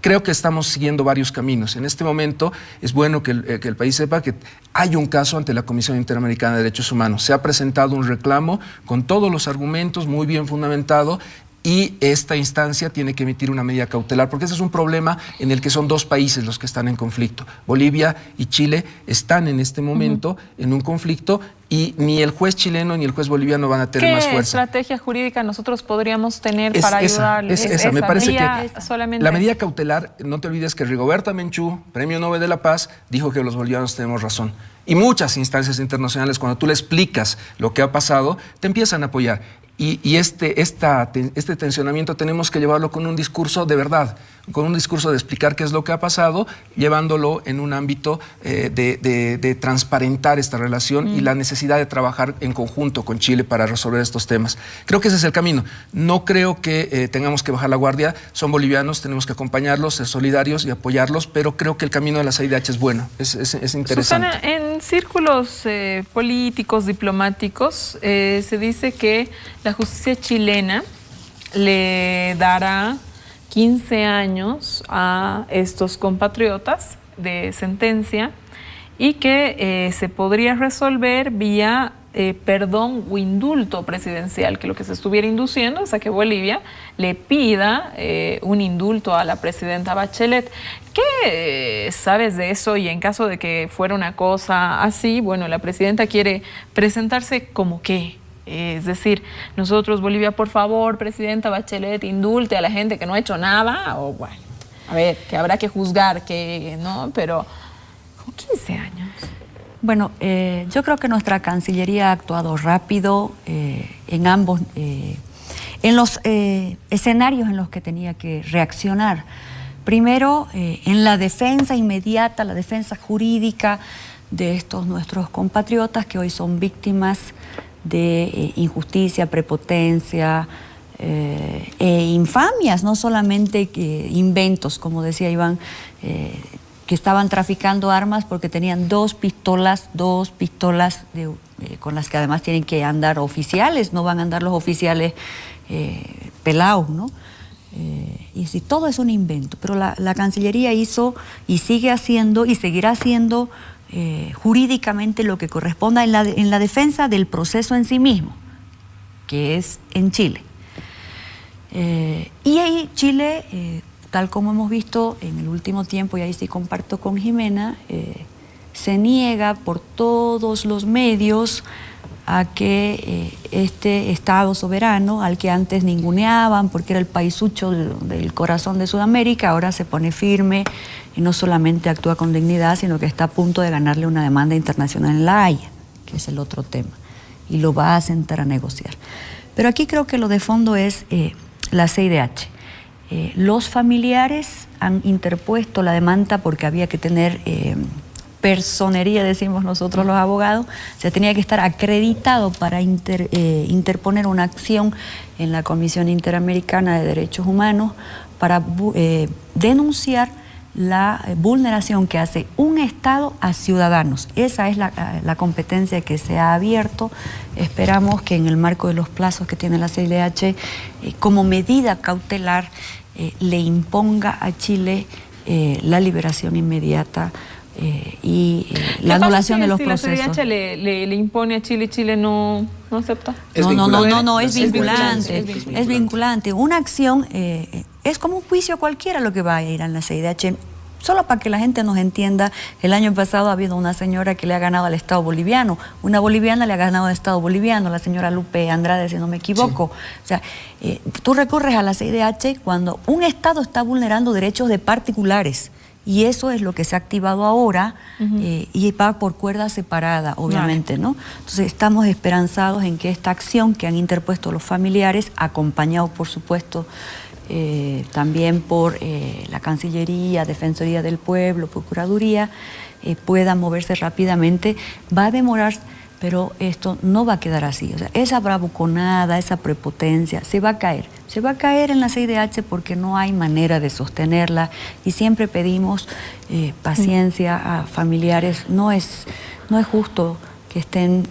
Creo que estamos siguiendo varios caminos. En este momento es bueno que el país sepa que hay un caso ante la Comisión Interamericana de Derechos Humanos. Se ha presentado un reclamo con todos los argumentos muy bien fundamentado y esta instancia tiene que emitir una medida cautelar, porque ese es un problema en el que son dos países los que están en conflicto. Bolivia y Chile están en este momento en un conflicto y ni el juez chileno ni el juez boliviano van a tener más fuerza. ¿Qué estrategia jurídica nosotros podríamos tener para ayudarles? Esa. Me parece que solamente la medida cautelar, no te olvides que Rigoberta Menchú, Premio Nobel de la Paz, dijo que los bolivianos tenemos razón. Y muchas instancias internacionales, cuando tú le explicas lo que ha pasado, te empiezan a apoyar. Y este tensionamiento tenemos que llevarlo con un discurso de verdad, con un discurso de explicar qué es lo que ha pasado, llevándolo en un ámbito de transparentar esta relación y la necesidad de trabajar en conjunto con Chile para resolver estos temas. Creo que ese es el camino. No creo que tengamos que bajar la guardia. Son bolivianos, tenemos que acompañarlos, ser solidarios y apoyarlos, pero creo que el camino de la CIDH es bueno, es interesante. Susana, en círculos políticos, diplomáticos, se dice que la justicia chilena le dará 15 años a estos compatriotas de sentencia y que se podría resolver vía perdón o indulto presidencial, que lo que se estuviera induciendo es a que Bolivia le pida un indulto a la presidenta Bachelet. ¿Qué sabes de eso? Y en caso de que fuera una cosa así, bueno, la presidenta quiere presentarse como qué. Es decir, nosotros, Bolivia, por favor, presidenta Bachelet, indulte a la gente que no ha hecho nada, o bueno, a ver, que habrá que juzgar, que no, pero con 15 años. Bueno, yo creo que nuestra Cancillería ha actuado rápido en ambos, en los escenarios en los que tenía que reaccionar. Primero, en la defensa inmediata, la defensa jurídica de estos nuestros compatriotas que hoy son víctimas de injusticia, prepotencia e infamias, no solamente inventos, como decía Iván, que estaban traficando armas porque tenían dos pistolas con las que además tienen que andar oficiales, no van a andar los oficiales pelados, ¿no? Y si todo es un invento, pero la Cancillería hizo y sigue haciendo y seguirá haciendo jurídicamente lo que corresponda en la defensa del proceso en sí mismo, que es en Chile. Y ahí Chile, tal como hemos visto en el último tiempo, y ahí sí comparto con Jimena, se niega por todos los medios a que este Estado soberano, al que antes ninguneaban porque era el paisucho del corazón de Sudamérica, ahora se pone firme y no solamente actúa con dignidad, sino que está a punto de ganarle una demanda internacional en La Haya, que es el otro tema, y lo va a sentar a negociar. Pero aquí creo que lo de fondo es la CIDH. Los familiares han interpuesto la demanda porque había que tener personería, decimos nosotros los abogados, se tenía que estar acreditado para interponer una acción en la Comisión Interamericana de Derechos Humanos para denunciar la vulneración que hace un Estado a ciudadanos. Esa es la competencia que se ha abierto. Esperamos que en el marco de los plazos que tiene la CIDH, como medida cautelar, le imponga a Chile la liberación inmediata y la anulación de los procesos. Si la CIDH le impone a Chile y Chile no acepta. No, es vinculante. Es vinculante. Una acción es como un juicio cualquiera lo que va a ir a la CIDH. Solo para que la gente nos entienda, el año pasado ha habido una señora que le ha ganado al Estado boliviano, una boliviana le ha ganado al Estado boliviano, la señora Lupe Andrade, si no me equivoco. Sí. O sea, tú recurres a la CIDH cuando un Estado está vulnerando derechos de particulares. Y eso es lo que se ha activado ahora y va por cuerda separada, obviamente, ¿no? Entonces estamos esperanzados en que esta acción que han interpuesto los familiares, acompañados por supuesto también por la Cancillería, Defensoría del Pueblo, Procuraduría, pueda moverse rápidamente. Va a demorar, pero esto no va a quedar así. O sea, esa bravuconada, esa prepotencia, se va a caer. Se va a caer en la CIDH porque no hay manera de sostenerla y siempre pedimos paciencia a familiares. No es justo que estén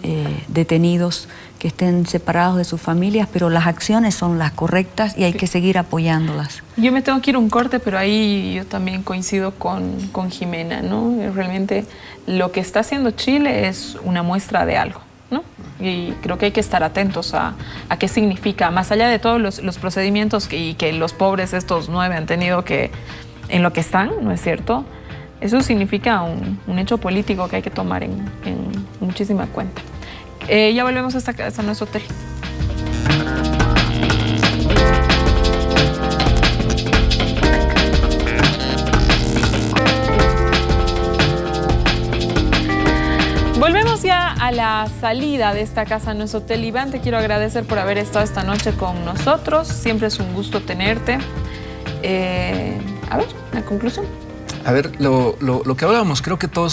detenidos, que estén separados de sus familias, pero las acciones son las correctas y hay que seguir apoyándolas. Yo me tengo que ir a un corte, pero ahí yo también coincido con Jimena, ¿no? Realmente lo que está haciendo Chile es una muestra de algo, ¿no? Y creo que hay que estar atentos a qué significa, más allá de todos los procedimientos que los pobres estos 9 han tenido que, en lo que están, ¿no es cierto? Eso significa un hecho político que hay que tomar en muchísima cuenta. Ya volvemos hasta nuestro hotel. Volvemos ya a la salida de esta casa, nuestro hotel. Iván, te quiero agradecer por haber estado esta noche con nosotros. Siempre es un gusto tenerte. A ver, la conclusión. A ver, lo que hablábamos, creo que todo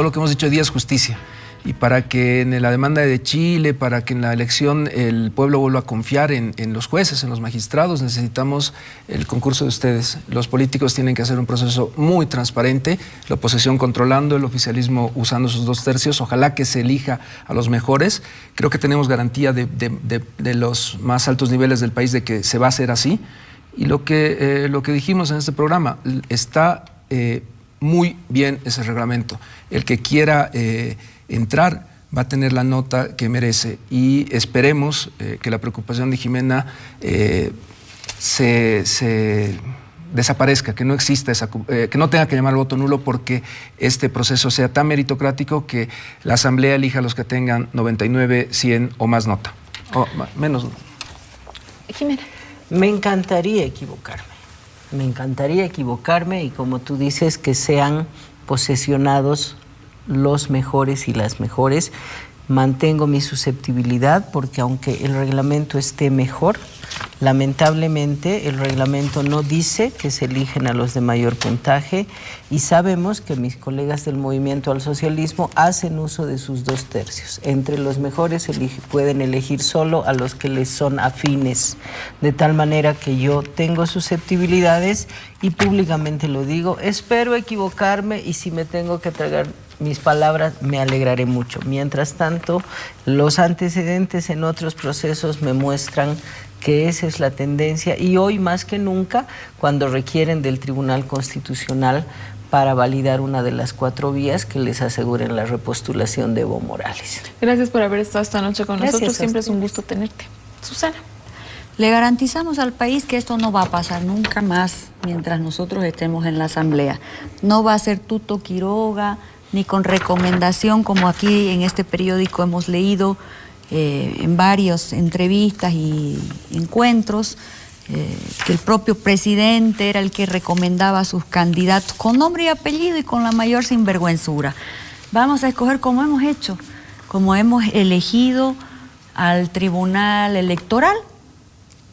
lo que hemos dicho hoy día es justicia. Y para que en la demanda de Chile, para que en la elección el pueblo vuelva a confiar en los jueces, en los magistrados, necesitamos el concurso de ustedes. Los políticos tienen que hacer un proceso muy transparente, la oposición controlando, el oficialismo usando sus 2/3. Ojalá que se elija a los mejores. Creo que tenemos garantía de los más altos niveles del país de que se va a hacer así. Y lo que dijimos en este programa, está muy bien ese reglamento. El que quiera entrar va a tener la nota que merece y esperemos que la preocupación de Jimena se desaparezca, que no exista que no tenga que llamar al voto nulo porque este proceso sea tan meritocrático que la Asamblea elija a los que tengan 99, 100 o más nota, o menos. Jimena. Me encantaría equivocarme y como tú dices, que sean posesionados los mejores y las mejores. Mantengo mi susceptibilidad porque aunque el reglamento esté mejor, lamentablemente el reglamento no dice que se eligen a los de mayor puntaje y sabemos que mis colegas del Movimiento al Socialismo hacen uso de sus 2/3. Entre los mejores pueden elegir solo a los que les son afines, de tal manera que yo tengo susceptibilidades y públicamente lo digo. Espero equivocarme y si me tengo que tragar mis palabras, me alegraré mucho. Mientras tanto, los antecedentes en otros procesos me muestran que esa es la tendencia y hoy más que nunca, cuando requieren del Tribunal Constitucional para validar una de las 4 vías que les aseguren la repostulación de Evo Morales. Gracias por haber estado esta noche con nosotros. Siempre es un gusto tenerte. Susana. Le garantizamos al país que esto no va a pasar nunca más mientras nosotros estemos en la Asamblea. No va a ser tuto Quiroga, ni con recomendación como aquí en este periódico hemos leído en varias entrevistas y encuentros, que el propio presidente era el que recomendaba a sus candidatos con nombre y apellido y con la mayor sinvergüenzura. Vamos a escoger como hemos hecho, como hemos elegido al Tribunal Electoral,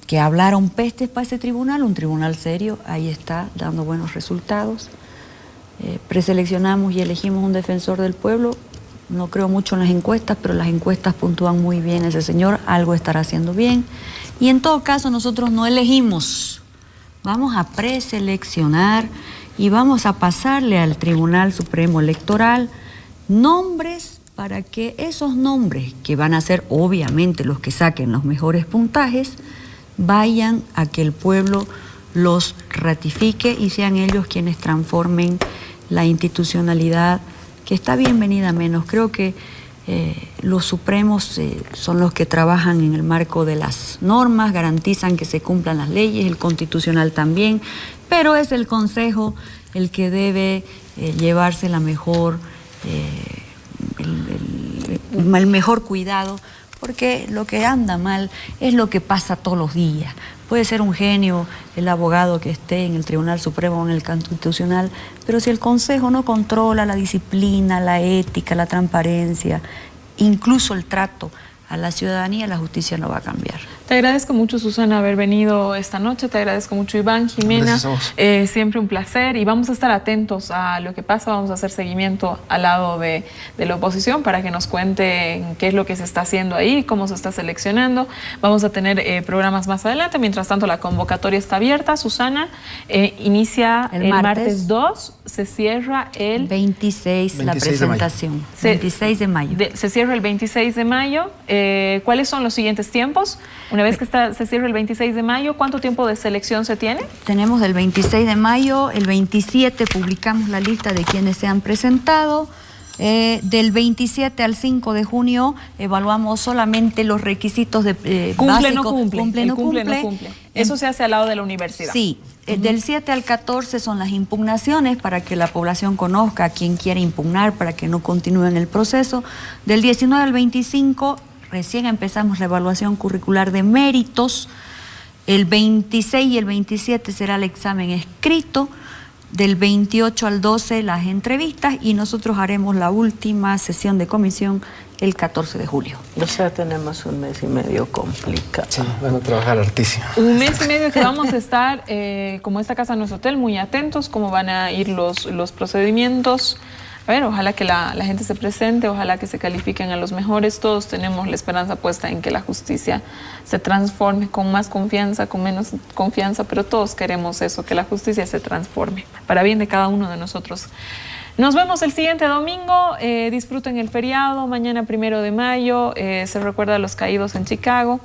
que hablaron pestes para ese tribunal, un tribunal serio, ahí está, dando buenos resultados. Preseleccionamos y elegimos un defensor del pueblo. No creo mucho en las encuestas, pero las encuestas puntúan muy bien. Ese señor algo estará haciendo bien. Y en todo caso nosotros no elegimos. Vamos a preseleccionar y vamos a pasarle al Tribunal Supremo Electoral nombres para que esos nombres, que van a ser obviamente los que saquen los mejores puntajes, vayan a que el pueblo los ratifique y sean ellos quienes transformen la institucionalidad, que está bienvenida menos. Creo que los supremos son los que trabajan en el marco de las normas, garantizan que se cumplan las leyes, el constitucional también, pero es el Consejo el que debe llevarse la mejor, el mejor cuidado, porque lo que anda mal es lo que pasa todos los días. Puede ser un genio el abogado que esté en el Tribunal Supremo o en el Constitucional, pero si el Consejo no controla la disciplina, la ética, la transparencia, incluso el trato a la ciudadanía, la justicia no va a cambiar. Te agradezco mucho, Susana, haber venido esta noche. Te agradezco mucho, Iván, Jimena. Siempre un placer, y vamos a estar atentos a lo que pasa. Vamos a hacer seguimiento al lado de la oposición para que nos cuenten qué es lo que se está haciendo ahí, cómo se está seleccionando. Vamos a tener programas más adelante. Mientras tanto, la convocatoria está abierta. Susana, inicia el martes 2, se cierra el 26 la presentación. 26 de mayo. Se cierra el 26 de mayo. ¿Cuáles son los siguientes tiempos? Una vez que se cierre el 26 de mayo, ¿cuánto tiempo de selección se tiene? Tenemos del 26 de mayo, el 27 publicamos la lista de quienes se han presentado. Del 27 al 5 de junio evaluamos solamente los requisitos de cumple, básicos. Cumple, no cumple. Eso se hace al lado de la universidad. Sí. Del 7 al 14 son las impugnaciones para que la población conozca a quien quiere impugnar para que no continúe en el proceso. Del 19 al 25 recién empezamos la evaluación curricular de méritos. El 26 y el 27 será el examen escrito. Del 28 al 12 las entrevistas, y nosotros haremos la última sesión de comisión el 14 de julio. O sea, tenemos un mes y medio complicado. Sí, van a trabajar hartísimo. Un mes y medio que vamos a estar, como esta casa no es hotel, muy atentos cómo van a ir los procedimientos. A ver, ojalá que la gente se presente, ojalá que se califiquen a los mejores. Todos tenemos la esperanza puesta en que la justicia se transforme con más confianza, con menos confianza, pero todos queremos eso, que la justicia se transforme para bien de cada uno de nosotros. Nos vemos el siguiente domingo. Disfruten el feriado. Mañana 1 de mayo se recuerda a los caídos en Chicago.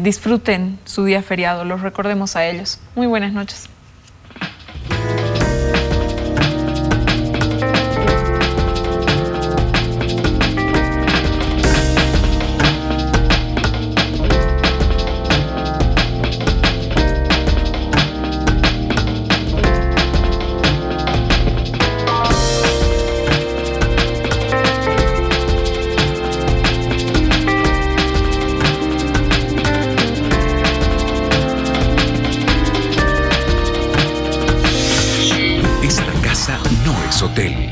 Disfruten su día feriado, los recordemos a ellos. Muy buenas noches. Hotel.